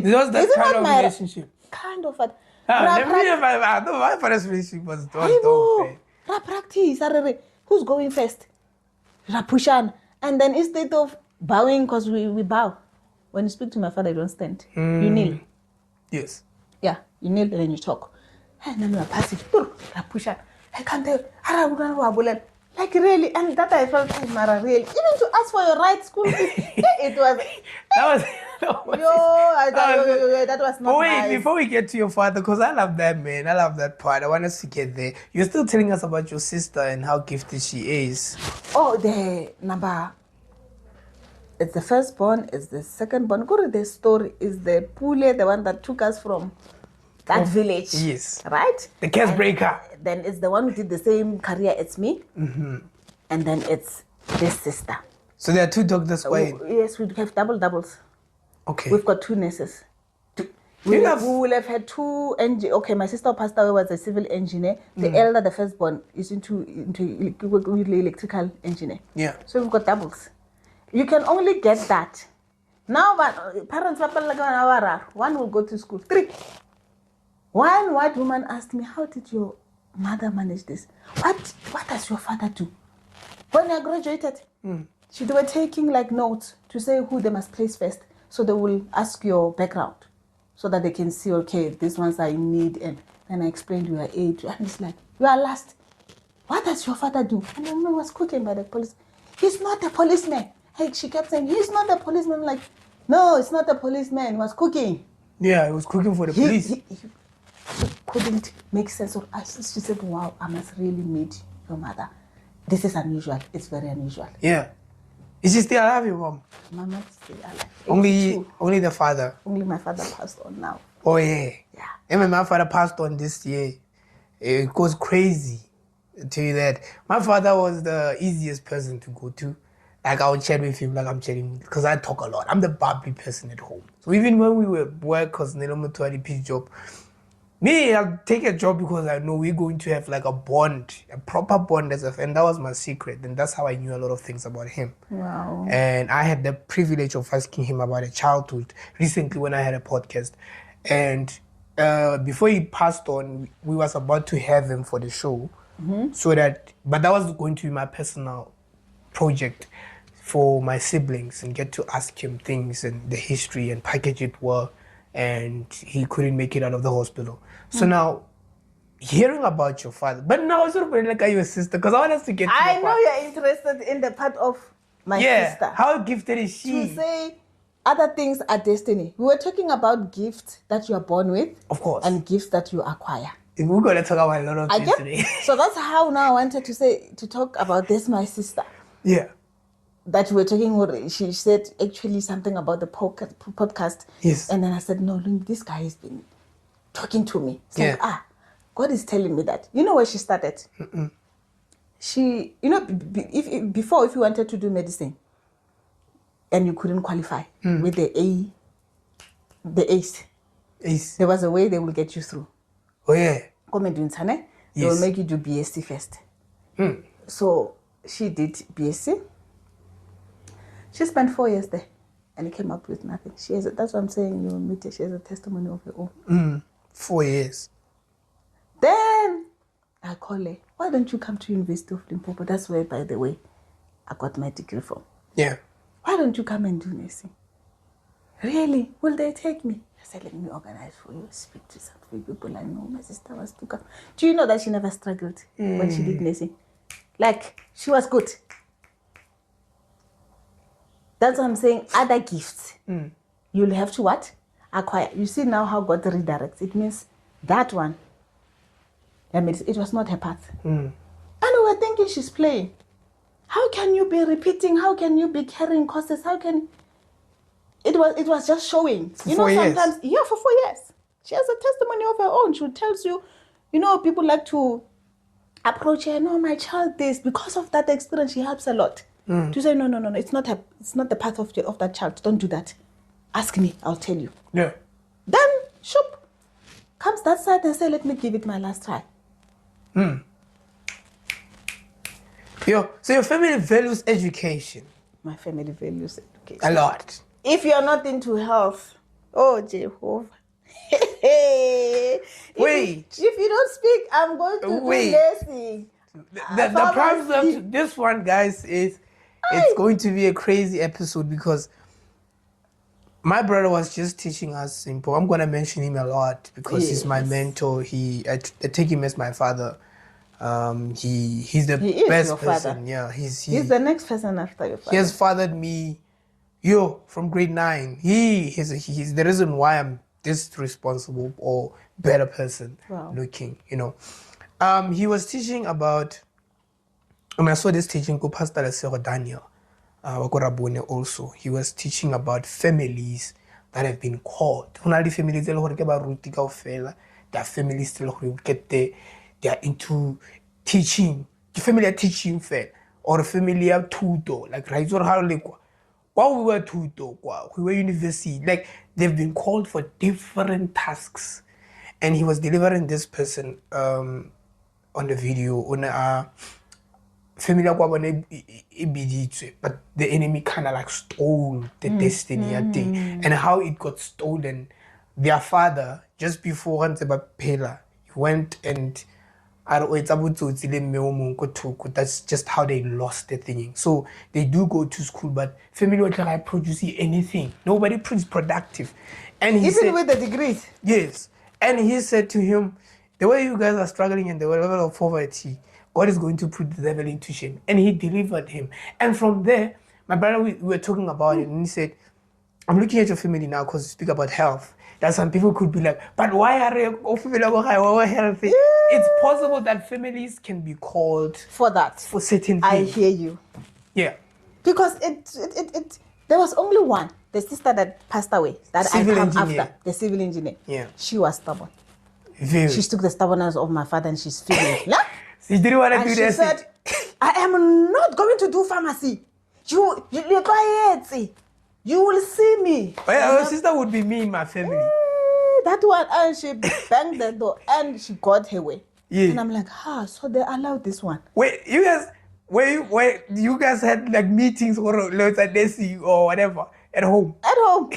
Because that kind of relationship. Kind of a. My father's relationship was dope. Practice. Who's going first? Pushan. And then instead of bowing, because we bow. When you speak to my father, you don't stand. You kneel. Yes. Yeah, you kneel and then you talk. And then you pass it. Pushan. I can't tell. Like really, and that I felt like Mara really. Even to ask for your right school fees, it was. That was not wait, nice. Before we get to your father, because I love that, man. I love that part. I want us to get there. You're still telling us about your sister and how gifted she is. Oh, the number. It's the firstborn, it's the secondborn. Go to the story. Is the Pule, the one that took us from that village. Yes. Right? The case breaker. Then it's the one who did the same career as me. And then it's this sister. So there are two doctors. Yes, we have doubles. Okay. We've got two nurses. We will have had two okay, my sister passed away, was a civil engineer. The elder, the firstborn, is into electrical engineer. Yeah. So we've got doubles. You can only get that. Now, parents, one will go to school. 3. One white woman asked me, how did your mother manage this? What does your father do? When I graduated, they were taking like notes to say who they must place first. So they will ask your background so that they can see, okay, these ones are in need. And then I explained your age. And it's like, you are last. What does your father do? And the woman was cooking by the police. He's not a policeman. Hey, she kept saying, he's not a policeman. I'm like, no, it's not a policeman. He was cooking. Yeah, he was cooking for the police. He couldn't make sense of us. She said, wow, I must really meet your mother. This is unusual. It's very unusual. Yeah. Is she still alive, your mom? Mama is still alive. Only the father? Only my father passed on now. Oh, yeah. Yeah. And when my father passed on this year, it goes crazy. I tell you that. My father was the easiest person to go to. Like, I would chat with him like I'm chatting, because I talk a lot. I'm the bubbly person at home. So even when we were at work, because Nelo Mutuari pitch job, me, I'll take a job because I know we're going to have like a bond, a proper bond as a friend. That was my secret. And that's how I knew a lot of things about him. Wow. And I had the privilege of asking him about a childhood recently when I had a podcast. And before he passed on, we was about to have him for the show. But that was going to be my personal project for my siblings and get to ask him things and the history and package it well. And he couldn't make it out of the hospital. So now, hearing about your father, but now I sort of like your sister, because I want us to get to I know you're interested in the part of my sister. How gifted is she? To say other things are destiny. We were talking about gifts that you are born with. Of course. And gifts that you acquire. We're going to talk about a lot of things today. So that's how now I wanted to talk about this, my sister. Yeah. that we were talking, she said actually something about the podcast. Yes. And then I said, no, look, this guy has been talking to me. It's Yeah. like, God is telling me that. You know where she started? She, before, if you wanted to do medicine and you couldn't qualify with the ACE, there was a way they will get you through. Oh, yeah. They Yes. will make you do BSc first. So she did BSc. She spent 4 years there and came up with nothing. That's what I'm saying. You meet her, she has a testimony of her own. 4 years. Then I call her, why don't you come to University of Limpopo? That's where, by the way, I got my degree from. Yeah. Why don't you come and do nursing? Really? Will they take me? I said, let me organize for you. Speak to some people I know. My sister was to come. Do you know that she never struggled when she did nursing? Like, she was good. That's what I'm saying. Other gifts, you'll have to what? Acquire. You see now how God redirects. It means that one, it was not her path. And we were thinking she's playing. How can you be repeating? How can you be carrying courses? How can... It was just showing. For 4 years? Yeah, for 4 years. She has a testimony of her own. She tells you, people like to approach her, no, my child this. Because of that experience, she helps a lot. To say, no, it's not the path of that child. Don't do that. Ask me, I'll tell you. Yeah. Then, shoop, comes that side and say, let me give it my last try. So your family values education My family values education. a lot. If you're not into health, oh, Jehovah. Wait. If you don't speak, I'm going to Wait. do nursing. The problem to this one, guys, is it's going to be a crazy episode because my brother was just teaching us simple. I'm going to mention him a lot because he's my mentor. I take him as my father. He's the He is best your person. father. Yeah, He's the next person after your father. he has fathered me, from grade 9. He's the reason why I'm this responsible or better person looking. He was teaching about. I saw this teaching called Pastor Lesego Daniel Wakorabone also. He was teaching about families that have been called. Families there are families that get there. They are into teaching. The family are teaching fair or family are tutor. Like right or how while we were tutor, we were university. Like they've been called for different tasks, and he was delivering this person on the video on a family but the enemy kind of like stole the destiny thing, and how it got stolen. Their father just before Pela, he went and that's just how they lost the thing. So they do go to school, but family won't like produce anything. Nobody is productive. And he Even said, with the degrees. yes. And he said to him, the way you guys are struggling in the level of poverty, God is going to put the devil into shame. And he delivered him. And from there, my brother, we were talking about it, and he said, I'm looking at your family now because you speak about health. That some people could be like, but why are you healthy? It's possible that families can be called For that. for certain I things. hear you. Yeah. Because there was only one, the sister that passed away, that Civil I come engineer. after, the civil engineer. Yeah. She was stubborn. Very. She took the stubbornness of my father and she's feeling it. She didn't want to And do she this. said, I am not going to do pharmacy. You will see me. Well, our sister would be me in my family. That one, and she banged the door and she got her way. Yeah. And I'm like, so they allowed this one. Wait, you guys, wait, you guys had like meetings or Desi or whatever at home? At home.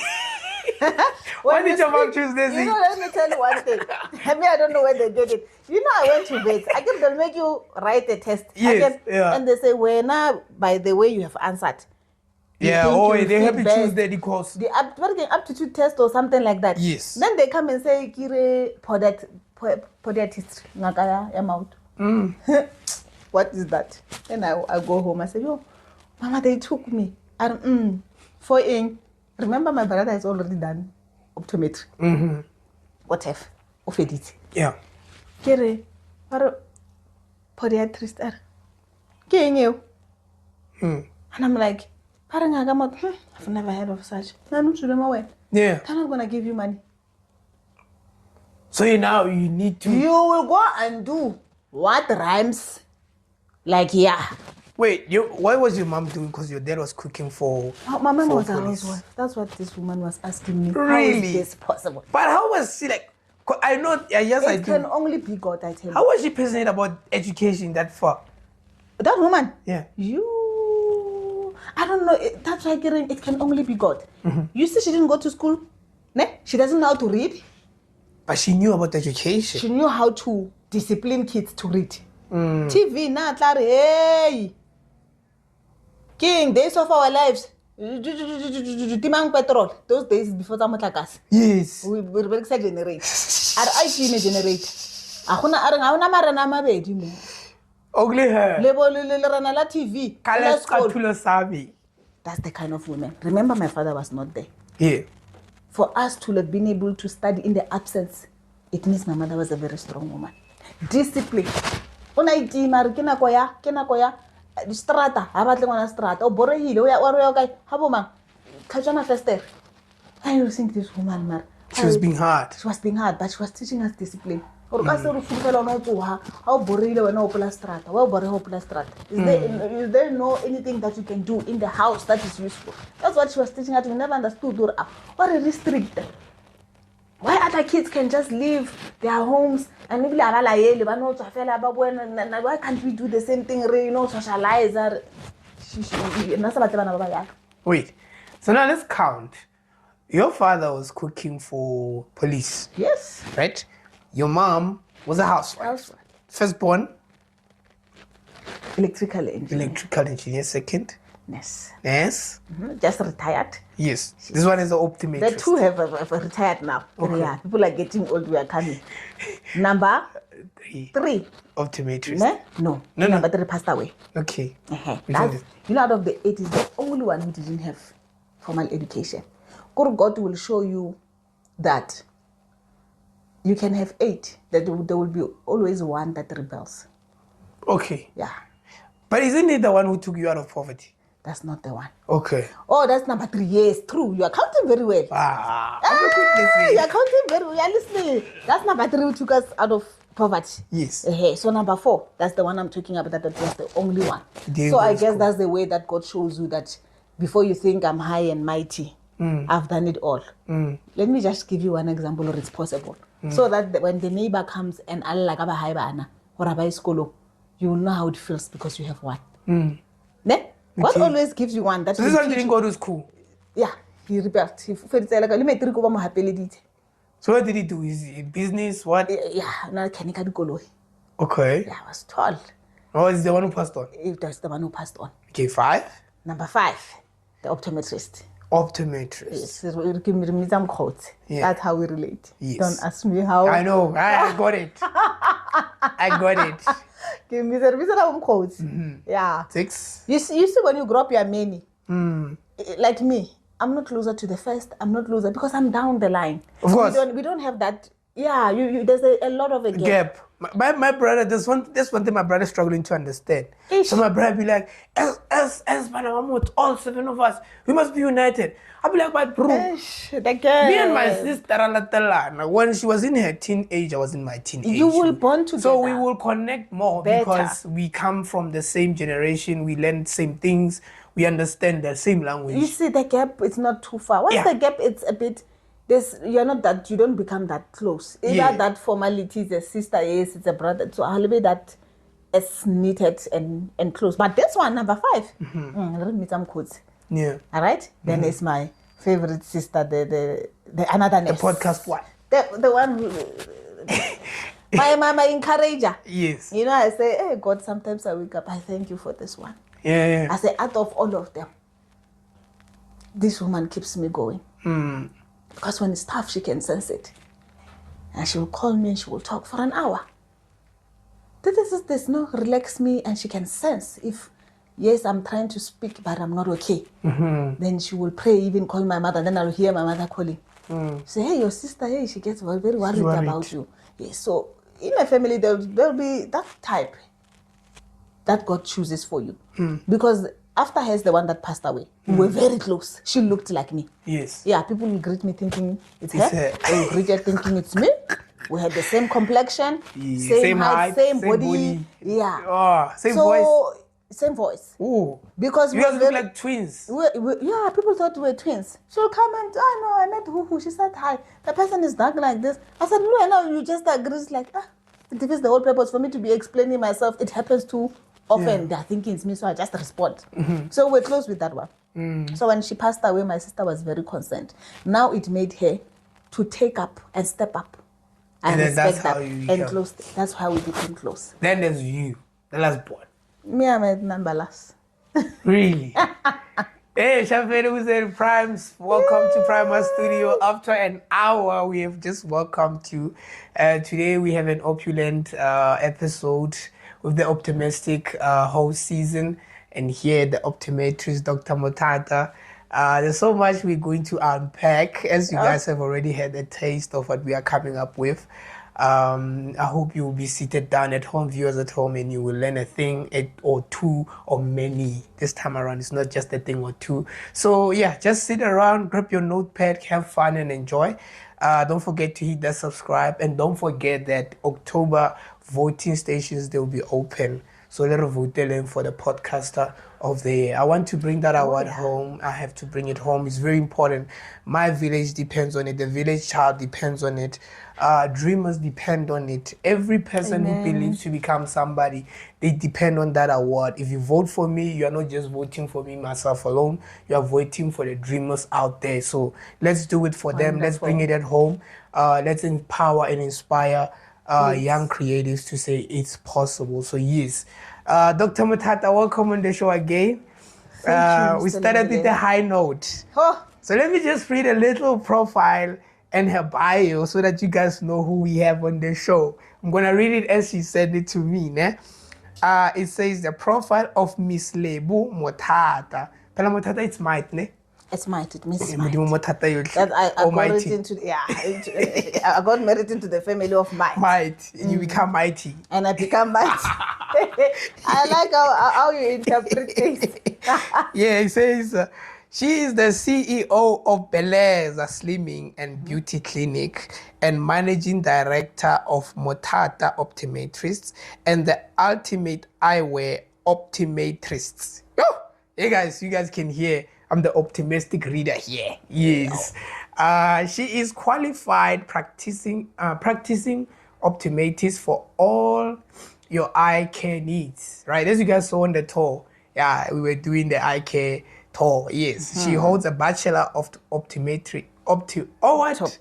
Why did your mom choose Desi? You know, let me tell you one thing. I don't know where they did it. I went to vet. I guess they'll make you write a test. Yes, yeah. And they say, well, now, by the way you have answered. Yeah, they have to choose the course. The aptitude test or something like that. Yes. Then they come and say, Kire, podiatrist, ngaka ya mouth. What is that? Then I go home. I say, Mama, they took me. Remember, my brother has already done optometry. What if? Ofedit. Yeah. Kire, podiatrist. And I'm like, I've never heard of such. Yeah. They're not gonna give you money. So now you need to. You will go and do what rhymes. Like, yeah. Wait, what was your mom doing? Because your dad was cooking for. My mom for was a police. housewife. That's what this woman was asking me. How Really? is this possible? But how was she like? 'Cause I know. Yes, I It do. can only be God, I tell you. How was she passionate about education that far? That woman? Yeah. I don't know. That's why it can only be God. Mm-hmm. You see, she didn't go to school. Ne? She doesn't know how to read. But she knew about education. She knew how to discipline kids to read. TV, na klare, hey. King, days of our lives. Timang petrol. Those days before the matakas. Yes. We generate. I see generate. Ahuna arang marana mabedi mo. Ugly hair. Lebo la TV. Let's go to the survey. That's the kind of woman. Remember, my father was not there. Yeah. For us to have been able to study in the absence, it means my mother was a very strong woman. Discipline. Una itima kena koya. Strata, abatle ngwana strata. O borehile o ya kae? Habo mang. Kajana fester. I don't think this woman mar. She was being hard. She was being hard, but she was teaching us discipline. Or ka se re fufela ona tsoha. Ha o borehile wena o pela strata. Wa o boreha o pela strata. Is there no anything that you can do in the house that is useful? That's what she was teaching us. We never understood what a restrict. Why other kids can just leave their homes and maybe why can't we do the same thing? Socialize. Wait. So now let's count. Your father was cooking for police. Yes. Right? Your mom was a housewife. Firstborn? Electrical engineer. Second? Nurse. Just retired. Yes. This one is the optometrist. The two have retired now. Okay. Yeah. People are getting old. We are coming. Number 3. Optometrist. No. Number 3 passed away. Okay. Out of the 8 is the only one who didn't have formal education. God will show you that you can have 8. That there will be always one that rebels. Okay. Yeah. But isn't it the one who took you out of poverty? That's not the one. Okay. Oh, that's number 3. Yes, true. You are counting very well. You are counting very well. You are listening. That's number 3 who took us out of poverty. Yes. So number 4, that's the one I'm talking about. That was the only one. So I guess that's the way that God shows you that before you think I'm high and mighty, I've done it all. Let me just give you one example where it's possible. So that when the neighbor comes and Allah kaba high bana or abai skolo, you will know how it feels because you have one. Ne? God always gives you one. So this one didn't go to school? Yeah, he rebelled. So what did he do? Is it business? What? Yeah, Okay. Yeah, I was tall. Oh, is the one who passed on? That's the one who passed on. Okay, 5? Number 5, the optometrist. Optometrist. Yes. That's how we relate. Yes. Don't ask me how. I know. I got it. I got it. Give me the quotes. Yeah. 6. You see, when you grow up, you are many. Like me, I'm not closer to the first. I'm not closer because I'm down the line. Of course. We don't have that. Yeah, there's a lot of a gap. My brother, that's one thing my brother's struggling to understand. So my brother be like, as all 7 of us, we must be united. I'll be like, but bro, me and my sister, when she was in her teenage, I was in my teenage. You will bond together. So we will connect more because we come from the same generation, we learn the same things, we understand the same language. You see, the gap is not too far. Once the gap, it's a bit... you don't become that close. Either that formality is a sister, yes, it's a brother. So I'll be that as knitted and close. But this one, number 5. Let me meet some codes. Yeah. All right. Then it's my favorite sister, the another nurse. The podcast one. The one who my encourager. Yes. I say, hey God, sometimes I wake up, I thank you for this one. Yeah. I say, out of all of them, this woman keeps me going. Because when it's tough, she can sense it. And she will call me and she will talk for an hour. There's no relax me, and she can sense if, yes, I'm trying to speak, but I'm not okay. Then she will pray, even call my mother. Then I'll hear my mother calling. Say, hey, your sister, hey, she gets very worried about you. Yes, so in my family, there'll be that type that God chooses for you. Because after her is the one that passed away. We were very close. She looked like me. Yes. Yeah, people will greet me thinking it's her. her. They will greet her thinking it's me. We had the same complexion, Yeah, same height, same body. body. Yeah. Oh, same voice. Same voice. Ooh. Because You we guys were look very- like twins. yeah, people thought we were twins. She'll come and, oh no, I met Huhu. She said hi. The person is dark like this. I said, no, no, you just agree. It's like, it defeats the whole purpose for me to be explaining myself. It happens too often. They're thinking it's me, so I just respond. So we're close with that one. So when she passed away, my sister was very concerned. Now it made her to take up and step up. I And then respect that's how that. you And become- close. That's how we became close. Then there's you, the last born. Me, I'm a number last. Really? Hey, Shaferi who said Primes, welcome to Primer Studio. After an hour, we have just welcomed you. Today we have an opulent episode with the optimistic whole season. And here the optometrist, Dr. Motata. There's so much we're going to unpack, as you guys have already had a taste of what we are coming up with. I hope you will be seated down at home, viewers at home, and you will learn a thing or two or many. This time around, it's not just a thing or two. So yeah, just sit around, grab your notepad, have fun and enjoy. Don't forget to hit that subscribe, and don't forget that October voting stations, they will be open. So let us vote for the podcaster of the year. I want to bring that award home. I have to bring it home. It's very important. My village depends on it. The village child depends on it. Dreamers depend on it. Every person who believes to become somebody, they depend on that award. If you vote for me, you are not just voting for me, myself alone. You are voting for the dreamers out there. So let's do it for them. Let's bring it at home. Let's empower and inspire young creatives to say it's possible. So yes, Dr. Motata, welcome on the show again. Thank you, We Mr. started with Levele. a high note. Oh, So let me just read a little profile and her bio so that you guys know who we have on the show. I'm gonna read it as she said it to me. Ne? It says the profile of Miss Lebu Motata. Pela Motata, it's might, ne? it's might. It means Modimo might. Motata, you're That I got almighty. it into I got married into the family of might. Might. You become mighty. And I become might. I like how you interpret things. Yeah, it says she is the CEO of Beleza Slimming and Beauty Clinic and managing director of Motata Optometrists and the Ultimate Eyewear Optometrists. Oh, hey guys, you guys can hear I'm the optimistic reader here. Yes. She is qualified practicing optometrist for all your eye care needs, right? As you guys saw on the tour, yeah, we were doing the eye care tour. Yes, she holds a bachelor of optometry. Optometry.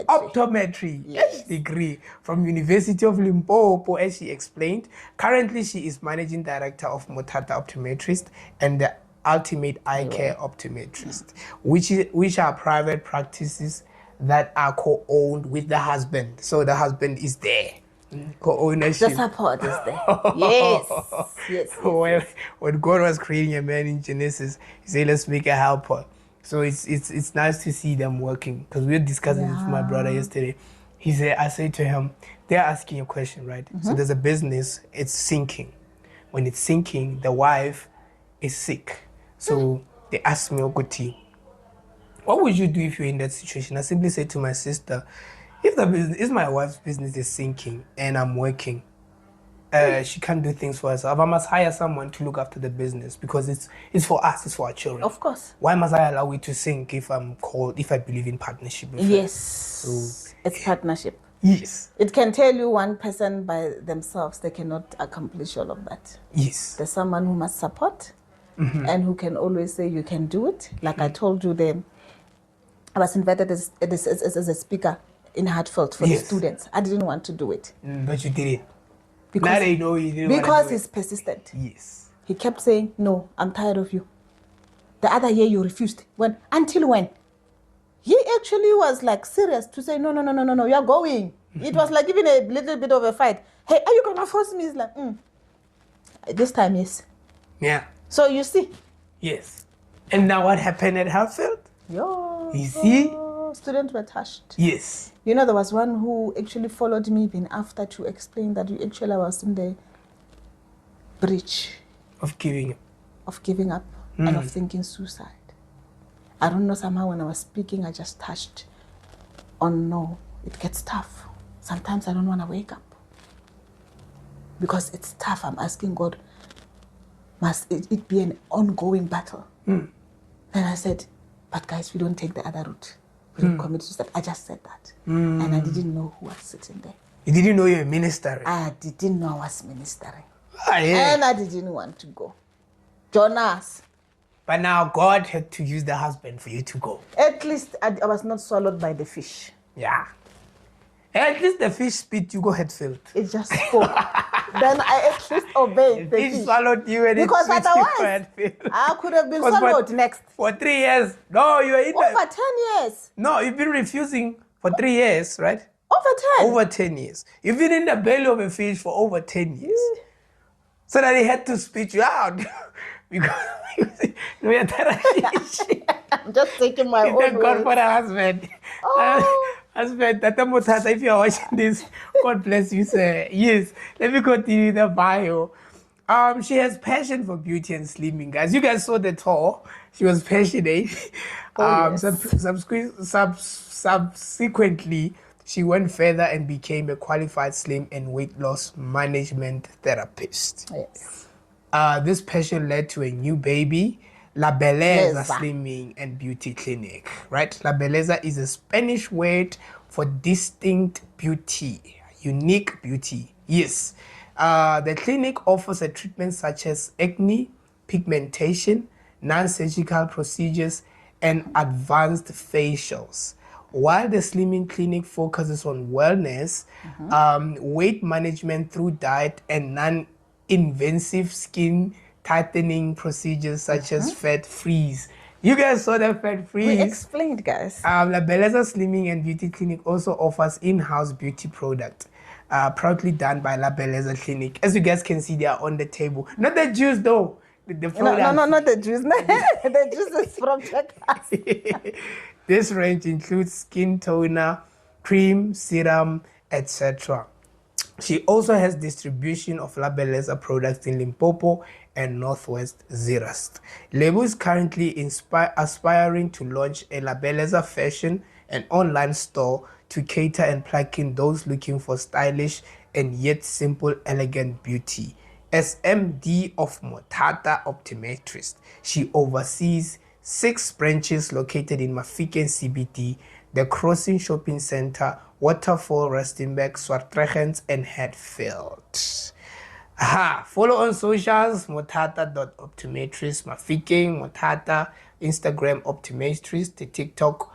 Optometry degree from University of Limpopo, as she explained. Currently, she is managing director of Motata Optometrist and the Ultimate Eye Care Optometrist, which are private practices that are co-owned with the husband. So the husband is there. Co-ownership. The support is there. Yes. Yes. When God was creating a man in Genesis, he said, let's make a helper. So it's nice to see them working. Because we were discussing this with my brother yesterday. I said to him, they're asking a question, right? So there's a business, it's sinking. When it's sinking, the wife is sick. So they asked me, Okoti, what would you do if you're in that situation? I simply said to my sister, if my wife's business is sinking and I'm working, she can't do things for herself. I must hire someone to look after the business because it's for us, it's for our children. Of course. Why must I allow it to sink if I believe in partnership with her? Yes. It's partnership. Yes. It can tell you one person by themselves, they cannot accomplish all of that. Yes. There's someone who must support and who can always say you can do it. Like I told you then, I was invited as a speaker in Hartford for the students. I didn't want to do it. But you did it. Because, now they know you didn't because want to do he's persistent. Yes. He kept saying, no, I'm tired of you. The other year you refused. Until when? He actually was like serious to say, no, you're going. It was like even a little bit of a fight. Hey, are you going to force me? It's like, This time, yes. Yeah. So you see. Yes. And now what happened at Hatfield? You see? Students were touched. Yes. You know, there was one who actually followed me even after to explain that I was in the breach of giving of giving up and of thinking suicide. I don't know, somehow when I was speaking, I just touched on no, it gets tough. Sometimes I don't want to wake up because it's tough. I'm asking God, must it be an ongoing battle? Then I said, but guys, we don't take the other route. We don't commit suicide. I just said that. And I didn't know who was sitting there. You didn't know you're a minister? I didn't know I was ministering. Yeah. And I didn't want to go. Jonas. But now God had to use the husband for you to go. At least I was not swallowed by the fish. Yeah. At least the fish spit you go head filled. It just spoke. Then I at least obeyed the Fish fish. swallowed you and Because it spit you otherwise, head filled. I could have been 'Cause swallowed next. For 3 years. No, you were in Over 10 years. No, you've been refusing for 3 years, right? Over 10. Over 10 years. You've been in the belly of a fish for over 10 years. So that he had to spit you out. Because we are I'm just taking my own Thank God way. for the husband. Oh. Husband, Tata Mutata, if you're watching this, God bless you, sir. Yes, let me continue the bio. She has passion for beauty and slimming, guys. You guys saw the tour. She was passionate. Yes. Subsequently, she went further and became a qualified slim and weight loss management therapist. Yes. This passion led to a new baby, La Belleza Belleza. Slimming and Beauty Clinic, right? La Belleza is a Spanish word for distinct beauty, unique beauty. Yes. The clinic offers a treatment such as acne, pigmentation, non-surgical procedures, and advanced facials. While the Slimming Clinic focuses on wellness, weight management through diet, and non-invasive skin tightening procedures such as fat freeze. You guys saw the fat freeze. We explained, guys. La Belleza Slimming and Beauty Clinic also offers in-house beauty product, proudly done by La Belleza Clinic. As you guys can see, they are on the table. Not the juice though. The No, product. not the juice. The juice is from Checkers. This range includes skin toner, cream, serum, etc. She also has distribution of La Belleza products in Limpopo and Northwest Zeerust. Lebo is currently aspiring to launch a La Belleza fashion and online store to cater and plug in those looking for stylish and yet simple, elegant beauty. As MD of Motata Optometrist, she oversees 6 branches located in Mafikeng CBD, the Crossing Shopping Center, Waterfall, Rustenburg, Swartregens, and Hatfield. Follow on socials, motata.optometrist, Mafikeng, Motata, Instagram, Optometrist, the TikTok,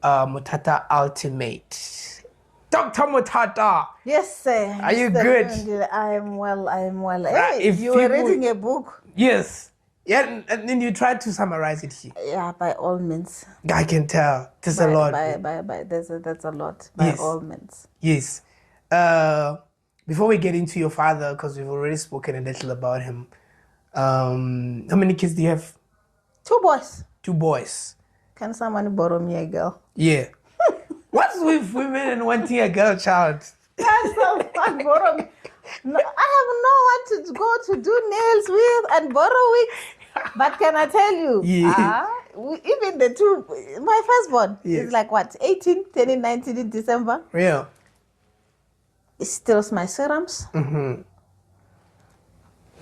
Motata Ultimate. Dr. Motata. Yes, sir. Are you Mr. good? Lundi, I am well. Right, Hey, if you were people- reading a book. Yes. Yeah, and then you try to summarize it here. Yeah, by all means. I can tell. There's a lot. That's a lot. By Yes. all means. Yes. Before we get into your father, because we've already spoken a little about him, how many kids do you have? 2 boys. 2 boys. Can someone borrow me a girl? Yeah. What's with women and wanting a girl child? Can someone borrow me? No, I have no one to go to do nails with and borrow wigs. But can I tell you? Yeah. Even the 2, my firstborn Yes. is like what, 18, turning 19 in December. Yeah. It steals my serums. Mm-hmm.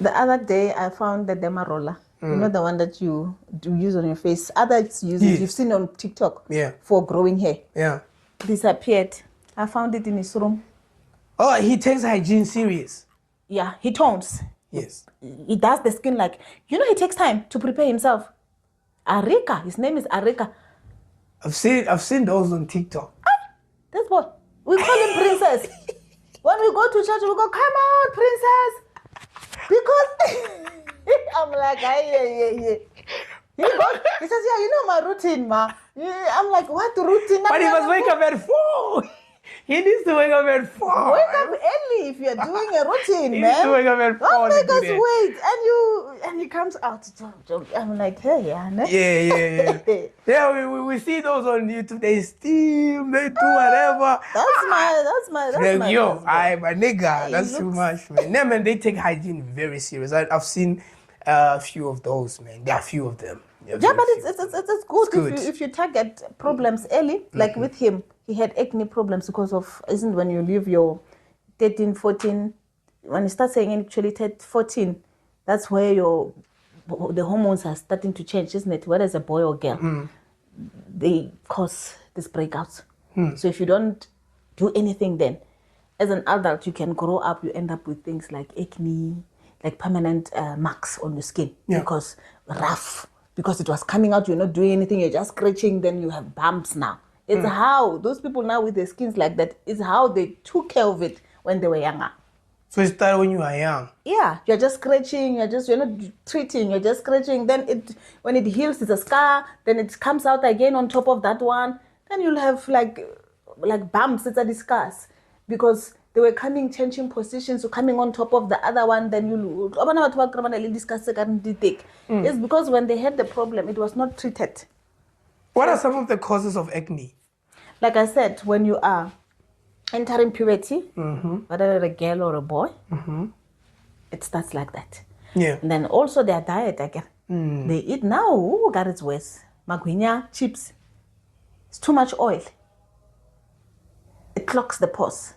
The other day, I found the Demerol. You know the one that you do use on your face. Others use Yes. it. You've seen on TikTok. Yeah. For growing hair. Yeah. Disappeared. I found it in his room. Oh, he takes hygiene serious. Yeah, he tones. Yes. He does the skin like, he takes time to prepare himself. Arika, his name is Arika. I've seen those on TikTok. That's what we call him Princess. When we go to church, we go, come on, Princess. Because I'm like, yeah. He says, yeah, my routine, ma. Yeah, I'm like, what routine? But he must wake up at 4. He needs to wake up at 4. Wake up early if you're doing a routine, He man. needs to wake up at 4. Don't to make do us that. wait. And he comes out. I'm like, hey, yeah. Yeah. Yeah, we see those on YouTube. They steam, they do whatever. That's my Yo, husband. my nigga, He that's too looks- much, man. Yeah, man, they take hygiene very serious. I've seen A few of those, man. There are a few of them. Yeah, but it's good, good. If you target problems early. Like with him, he had acne problems because of, isn't when you leave your 13, 14, when you start saying actually 14, that's where the hormones are starting to change, isn't it? Whether it's a boy or girl, they cause these breakouts. So if you don't do anything then, as an adult, you can grow up, you end up with things like acne, like permanent marks on your skin because it was coming out, you're not doing anything, you're just scratching, then you have bumps now. It's how those people now with their skins like that, is how they took care of it when they were younger. So it started when you were young? Yeah, you're just scratching, you're not treating, you're just scratching. Then when it heals, it's a scar, then it comes out again on top of that one. Then you'll have like bumps, it's a discuss. Because they were changing positions, so coming on top of the other one, then it's because when they had the problem, it was not treated. What are some of the causes of acne? Like I said, when you are entering puberty, whether a girl or a boy, it starts like that. Yeah. And then also their diet again. They eat now, God, it's worse. Magwinya, chips. It's too much oil. It clogs the pores.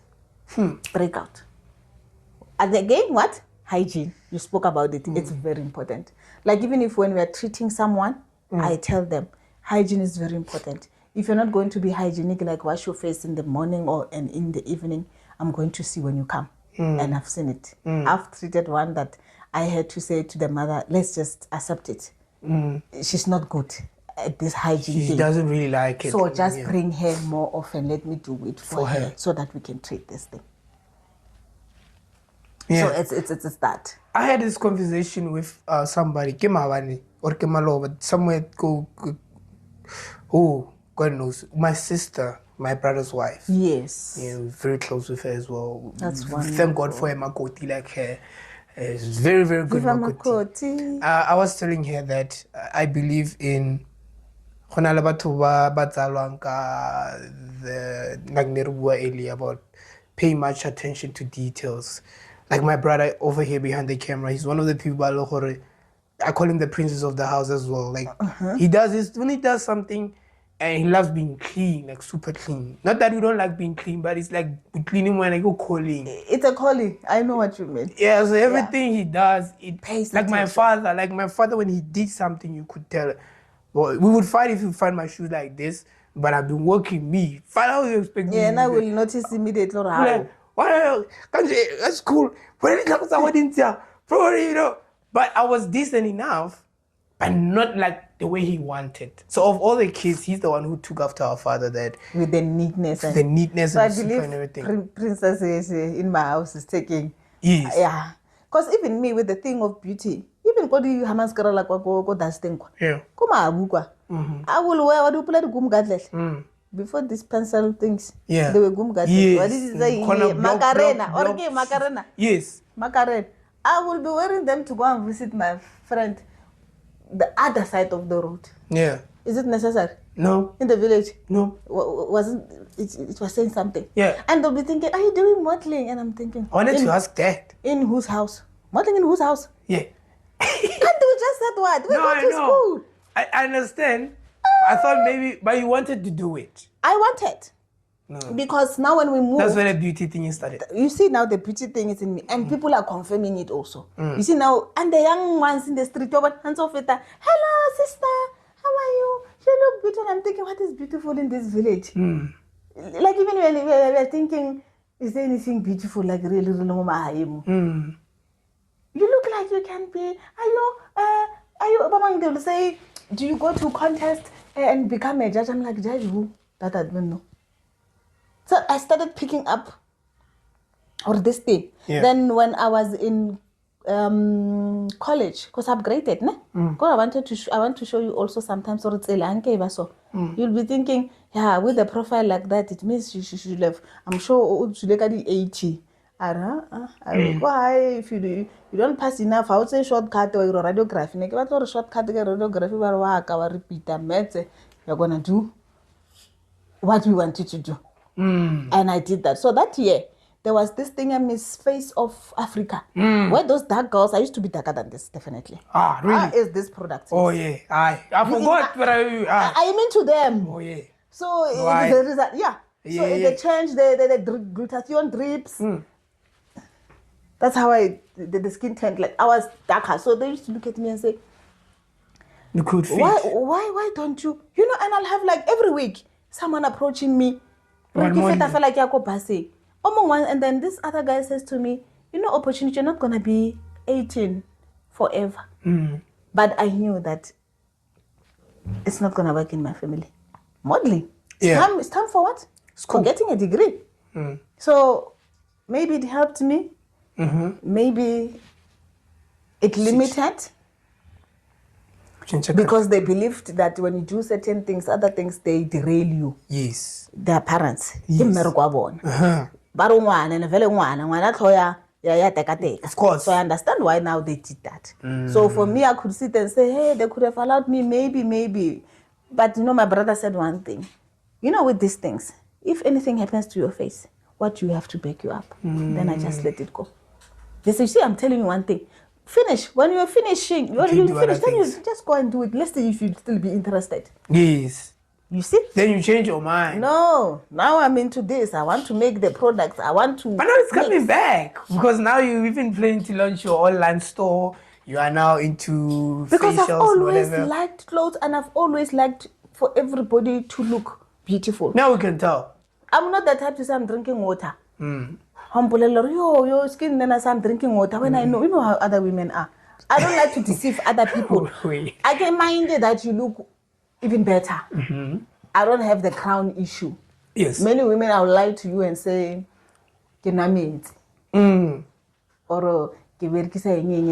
Breakout. And again, what? Hygiene. You spoke about it. It's very important. Like even if when we are treating someone, I tell them, hygiene is very important. If you're not going to be hygienic, like wash your face in the morning and in the evening, I'm going to see when you come. And I've seen it. I've treated one that I had to say to the mother, let's just accept it. She's not good at this hygiene thing. She doesn't really like it. So just bring her more often. Let me do it for her so that we can treat this thing. Yeah. So it's that. I had this conversation with somebody, Kimawani or Kimaloba, somewhere who, God knows, my sister, my brother's wife. Yes. Yeah, we're very close with her as well. That's wonderful. Thank God for a Makoti like her. It's very, very good Makoti. I was telling her that I believe in the about paying much attention to details. Like my brother over here behind the camera, he's one of the people I call him the princess of the house as well. Like he does this when he does something, and he loves being clean, like super clean. Not that we don't like being clean, but it's like cleaning when I go calling. It's a calling. I know what you mean. Yeah, so everything he does, it pays like attention. my father when he did something, you could tell. Well, we would fight if you find my shoes like this, but I've been working me. Find out you expect me. Yeah, and I will notice immediately. Like, that's cool. When it comes to what didn't tell, probably, but I was decent enough, but not like the way he wanted. So of all the kids, he's the one who took after our father that with the neatness and everything. Princess is in my house is taking. Yes. Yeah. Because even me with the thing of beauty, even go to Hamaskara like go das thing. Yeah. Come on, I will wear what you play the gum gadlet. Before these pencil things, yeah, they were gum gadlet. Yes. What is it? Macarena. Or okay, Macarena. Yes. Macarena. I will be wearing them to go and visit my friend, the other side of the road. Yeah. Is it necessary? No. In the village? No. It was saying something. Yeah. And they'll be thinking, are you doing modeling? And I'm thinking, I wanted to ask that. In whose house? Modeling in whose house? Yeah. And we just said what? We go to school. I understand. I thought maybe, but you wanted to do it. I wanted. No. Because now when we move, that's where the beauty thing started. You see now the beauty thing is in me, and people are confirming it also. You see now, and the young ones in the street, hands off it. Hello, sister, how are you? You look beautiful. I'm thinking, what is beautiful in this village? Like even when we are thinking, is there anything beautiful like really? You look like you can be. Are you? Mama, they will say, do you go to contest and become a judge? I'm like, judge who? That I don't know. So I started picking up or this thing. Yeah. Then when I was in college, because I upgraded, ne? Because I want to show you also sometimes or it's so you'll be thinking, yeah, with a profile like that, it means you should have. I'm sure you look at the 80. Why if you don't pass enough, I would say shortcut or radiography. Or shortcut radiography, repeat you're gonna do what we want you to do. And I did that. So that year, there was this thing I miss Face of Africa. Where those dark girls, I used to be darker than this, definitely. Ah, really? How is this product? Oh, yeah. I forgot where I am into them. Oh, yeah. So Why? there is that, yeah. So Yeah, if yeah. they change the glutathione drips. That's how the skin turned. Like I was darker. So they used to look at me and say, You could fit. why don't you? You know, and I'll have like every week someone approaching me. One Ricky morning. Feta felt like Yako Base. And then this other guy says to me, you know, opportunity, you're not gonna be 18 forever. But I knew that it's not gonna work in my family. Modeling. Yeah. It's time for what? School. For getting a degree. So maybe it helped me. Maybe it limited because they believed that when you do certain things, other things, they derail you. Yes. Their parents. Uh-huh. Of course. So I understand why now they did that. So for me, I could sit and say, hey, they could have allowed me, maybe. But you know, my brother said one thing. You know, with these things, if anything happens to your face, what you have to back you up? Then I just let it go. They say, see, I'm telling you one thing. Finish. When you're finishing, you finish, then you just go and do it. Let's see if you'd still be interested. Yes. You see? Then you change your mind. No. Now I'm into this. I want to make the products. I want to. But now it's coming back. Because now you even planning to launch your online store. You are now into Because facials, I've always whatever. liked clothes and I've always liked for everybody to look beautiful. Now we can tell. I'm not the type to say I'm drinking water. Your skin, then I say I'm drinking water. When I know, you know how other women are. I don't like to deceive other people. I can mind that you look even better. I don't have the crown issue. Yes. Many women, I will lie to you and say, or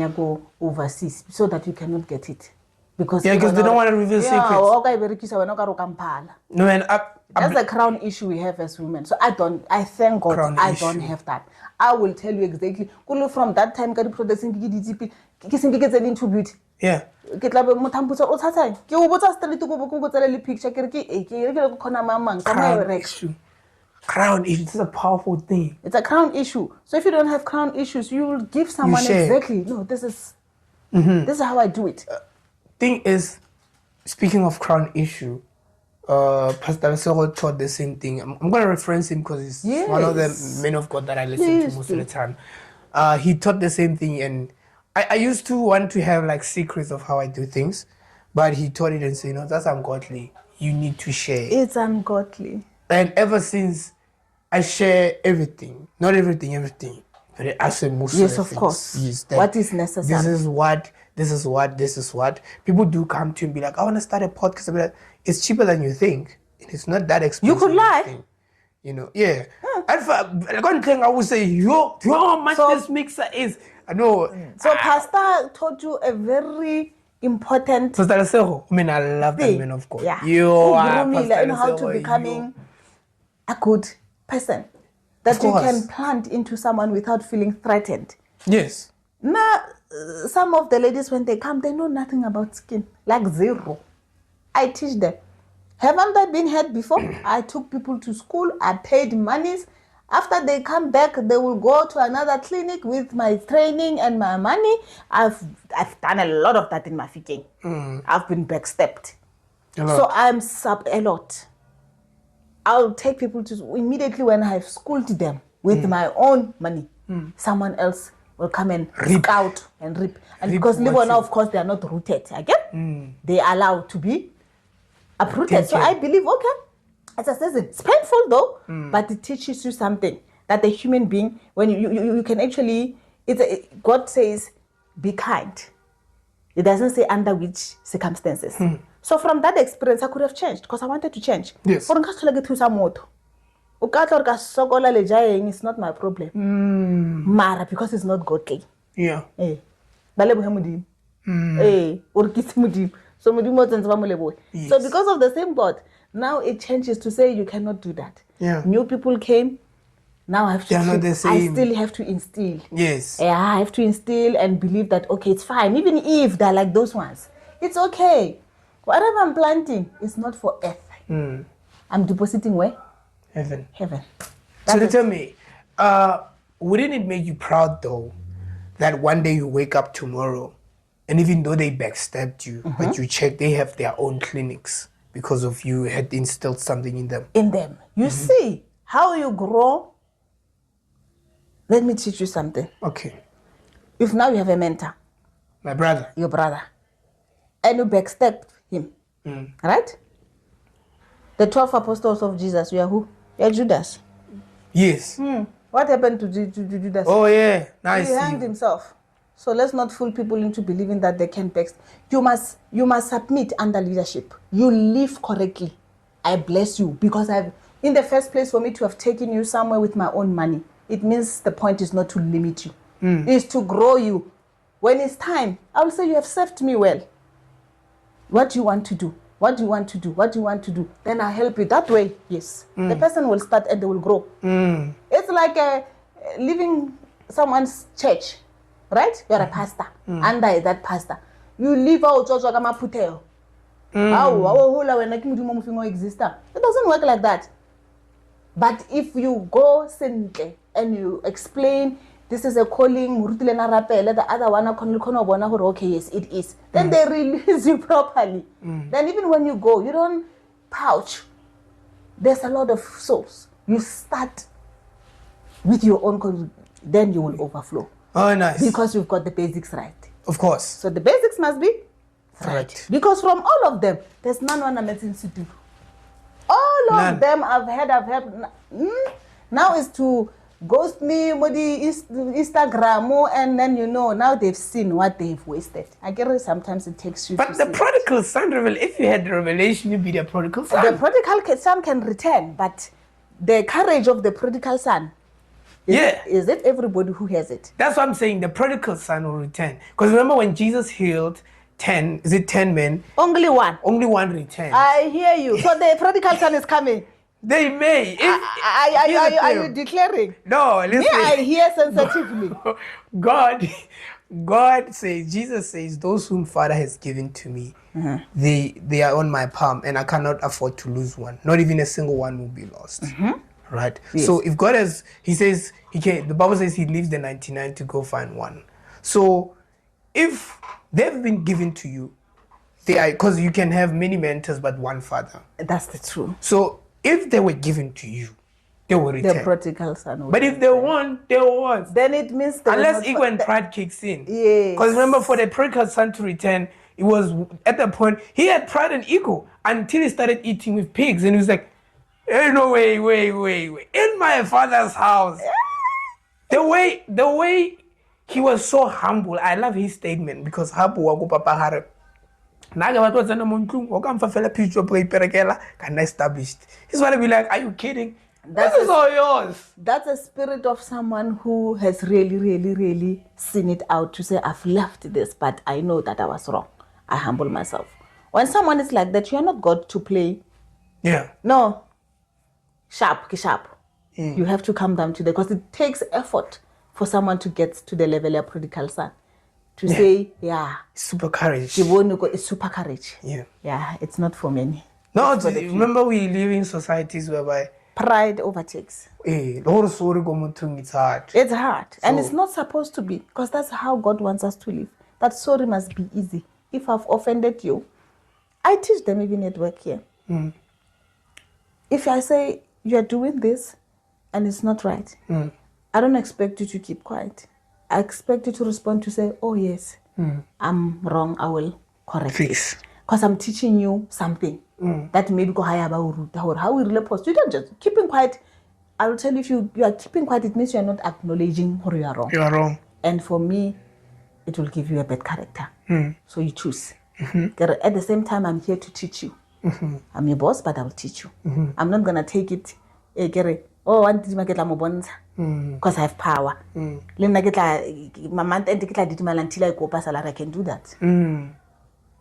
go overseas so that you cannot get it. Because they don't want to reveal secrets. No, and that's the crown issue we have as women. So I thank God Crown I issue. don't have that. I will tell you exactly. From that time, the products into beauty. yeah. Crown issue. Crown issue. This is a powerful thing. It's a crown issue. So if you don't have crown issues, you will give someone exactly. No, this is how I do it. Thing is, speaking of crown issue, Pastor Lesego taught the same thing. I'm going to reference him because he's one of the men of God that I listen to most of the time. He taught the same thing, and I used to want to have like secrets of how I do things, but he taught it and said, no, that's ungodly. You need to share. It's ungodly. And ever since, I share everything. Not everything. But I say most Yes, of of things. course. Yes, What is necessary. This is what. People do come to and be like, I want to start a podcast. I'll be like, it's cheaper than you think. It's not that expensive. You could lie. Think. You know, yeah. One thing I would say, yo, how much this mixer is. I know. So Pastor taught you a very important Pastor Lesego, I mean, I love that man of God. Yeah. Pastor And how to Lesego, becoming a good person that you can plant into someone without feeling threatened. Yes. Now, some of the ladies, when they come, they know nothing about skin, like zero. I teach them. Haven't they been hurt before? I took people to school. I paid monies. After they come back, they will go to another clinic with my training and my money. I've done a lot of that in my fitting. I've been backstepped. So I'm a lot. I'll take people to immediately when I've schooled them with my own money. Someone else will come and scout and rip. And because Libona, of course, they are not rooted again. They are allowed to be uprooted. So I believe, okay, as I said, it's painful though, but it teaches you something that the human being, when you can actually, God says, be kind. It doesn't say under which circumstances. So from that experience, I could have changed because I wanted to change. Yes. For it's not my problem. Mara, because it's not godly. Yeah. So because of the same God, now it changes to say you cannot do that. Yeah. New people came. Now I have to. Not the same. I still have to instill. Yes. Yeah, I have to instill and believe that okay, it's fine. Even if they're like those ones, it's okay. Whatever I'm planting is not for earth. I'm depositing where? Heaven. Heaven. So tell me, wouldn't it make you proud though that one day you wake up tomorrow and even though they backstabbed you, but you check they have their own clinics because of you had instilled something in them? You see how you grow. Let me teach you something. Okay. If now you have a mentor, My brother. your brother, and you backstab him, right? The 12 apostles of Jesus, you are who? You are Judas. Yes. What happened to Judas? Oh yeah. Nice. He hanged himself. So let's not fool people into believing that they can backstab. You must submit under leadership. You live correctly. I bless you because in the first place, for me to have taken you somewhere with my own money, it means the point is not to limit you. It's to grow you. When it's time, I will say you have served me well. What do you want to do? What do you want to do? What do you want to do? Then I'll help you. That way, yes. The person will start and they will grow. It's like leaving someone's church, right? You're a pastor. Under that pastor. You leave out church like a maputeo. It doesn't work like that. But if you go simply and you explain, this is a calling, the other one, okay, yes, it is. Then they release you properly. Then even when you go, you don't pouch. There's a lot of souls. You start with your own, then you will overflow. Oh, nice. Because you've got the basics right. Of course. So the basics must be right. Because from all of them, there's none one medicine to do. All of them I've heard. Now is to ghost me with the Instagram, and then now they've seen what they've wasted. I get it. Sometimes it takes you. But the prodigal son if you had the revelation, you'd be the prodigal son. The prodigal son can return, but the courage of the prodigal son. Is it everybody who has it? That's what I'm saying. The prodigal son will return. Because remember when Jesus healed 10 men? Only one. Only one returned. I hear you. So the prodigal son is coming. They may. Are you declaring? No, listen. Me, I hear sensitively. God says, Jesus says, those whom Father has given to me, they are on my palm, and I cannot afford to lose one. Not even a single one will be lost. Right? Yes. So if God has, he says, the Bible says he leaves the 99 to go find one. So if they've been given to you, they are, because you can have many mentors but one father. That's the truth. So if they were given to you, they will return. The prodigal son. But if they won't, they won't. Then it means unless ego and pride kicks in. Yes. Because remember, for the prodigal son to return, it was at the point he had pride and ego until he started eating with pigs, and he was like, "Hey, no, wait. In my father's house." The way he was so humble. I love his statement because humble wago papa hare. Naga batho tsena mo ntlong o ka mfa fela pitso pre iperekela kana established. He's gonna be like, "Are you kidding? This is all yours." That's a spirit of someone who has really seen it out to say, I've left this, but I know that I was wrong. I humble myself. When someone is like that, you are not God to play. Yeah. No. Sharp. You have to come down to that because it takes effort for someone to get to the level of prodigal son. To say, super courage. It's super courage. Yeah, it's not for many. No, remember we live in societies whereby pride overtakes. It's hard. It's hard. And it's not supposed to be, because that's how God wants us to live. That sorry must be easy. If I've offended you, I teach them even at work here. If I say you are doing this and it's not right, I don't expect you to keep quiet. I expect you to respond to say, oh yes, I'm wrong, I will correct it. Because I'm teaching you something that maybe go higher about how we really post. You don't just keeping quiet. I will tell you, if you are keeping quiet, it means you are not acknowledging where you are wrong. You are wrong. And for me, it will give you a bad character. So you choose. At the same time, I'm here to teach you. I'm your boss, but I will teach you. I'm not going to take it, because I have power. I can do that.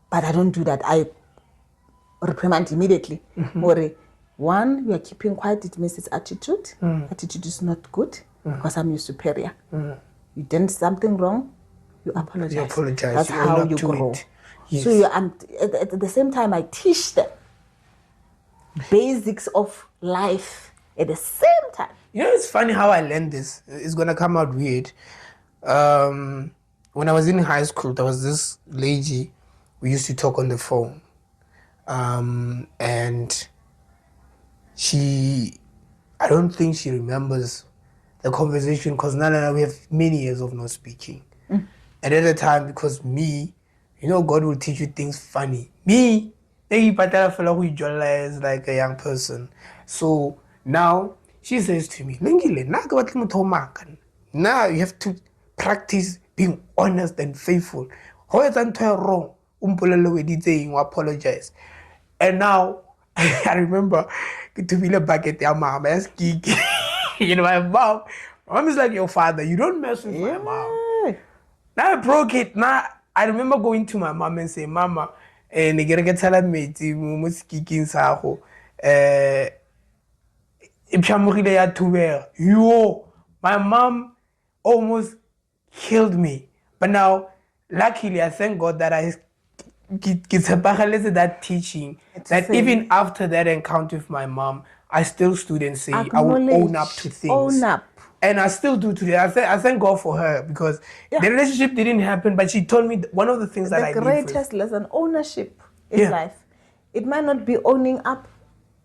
But I don't do that. I reprimand immediately. One, you are keeping quiet, it means it's attitude. Attitude is not good because I'm your superior. You did something wrong, you apologize. You apologize. That's how you grow. Yes. So at the same time, I teach them basics of life at the same time. You know, it's funny how I learned this. It's gonna come out weird. When I was in high school, there was this lady we used to talk on the phone. And I don't think she remembers the conversation because now we have many years of not speaking. And at the time, because me, you know, God will teach you things funny. Me, as like a young person. So now she says to me, now you have to practice being honest and faithful. How is that wrong? Apologize. And now I remember to be a bucket your mom as geeky. You know, my mom is like your father. You don't mess with my mom. Now I broke it. Now I remember going to my mom and saying, Mama, and they get tell me to must kicking saho. Yo, my mom almost killed me. But now, luckily, I thank God that I get that teaching. That even after that encounter with my mom, I still stood and say I would own up to things. Own up. And I still do today. I thank God for her because the relationship didn't happen, but she told me one of the things that I need. The greatest lesson, ownership in life. It might not be owning up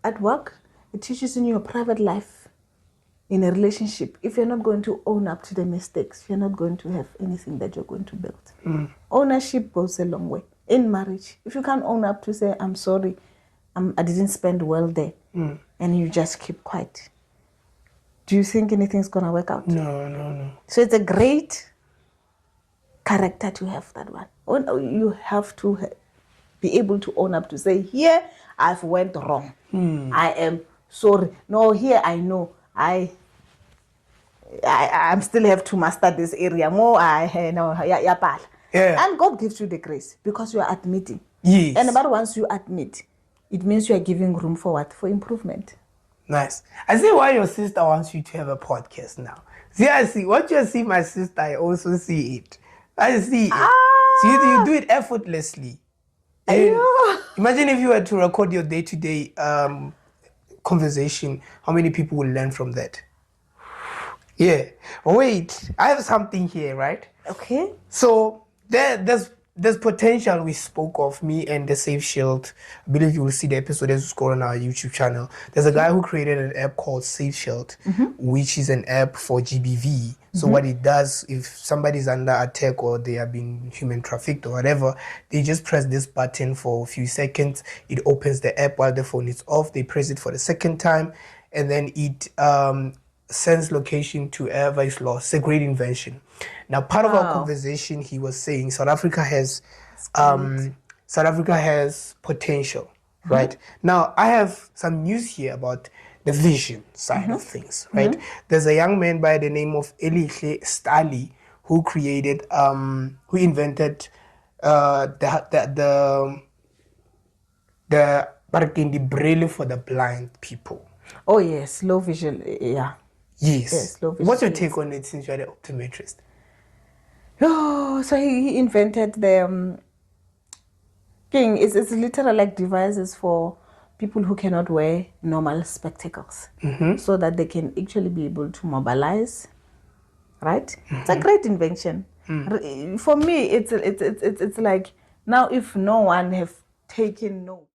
at work. It teaches in your private life, in a relationship. If you're not going to own up to the mistakes, you're not going to have anything that you're going to build. Ownership goes a long way. In marriage, if you can't own up to say, I'm sorry, I didn't spend well there, and you just keep quiet, do you think anything's going to work out? No. So it's a great character to have, that one. You have to be able to own up to say, here, I've went wrong. I am sorry. No, here I know. I still have to master this area more. And God gives you the grace because you are admitting. Yes. And about once you admit, it means you are giving room for what? For improvement. Nice. I see why your sister wants you to have a podcast now. See, I see. What you see, my sister, I also see it. I see it. So you do it effortlessly. Imagine if you were to record your day-to-day conversation, how many people will learn from that? Yeah. Wait, I have something here, right? Okay. So there's potential we spoke of, me and the Safe Shield. I believe you will see the episode as you scroll on our YouTube channel. There's a guy who created an app called Safe Shield, which is an app for GBV. So what it does, if somebody's under attack or they are being human trafficked or whatever, they just press this button for a few seconds. It opens the app while the phone is off. They press it for the second time, and then it sends location to wherever is lost. It's a great invention. Now, part of our conversation, he was saying South Africa has potential, right? Now, I have some news here about the vision side of things, right? There's a young man by the name of Elihle Stali who created, who invented the braille for the blind people. Oh yes, low vision, yeah. Yes. Low vision, what's your take on it since you're the optometrist? Oh, so he invented the thing. It's literally like devices for people who cannot wear normal spectacles, so that they can actually be able to mobilize. Right? It's a great invention. For me, it's like now if no one have taken note.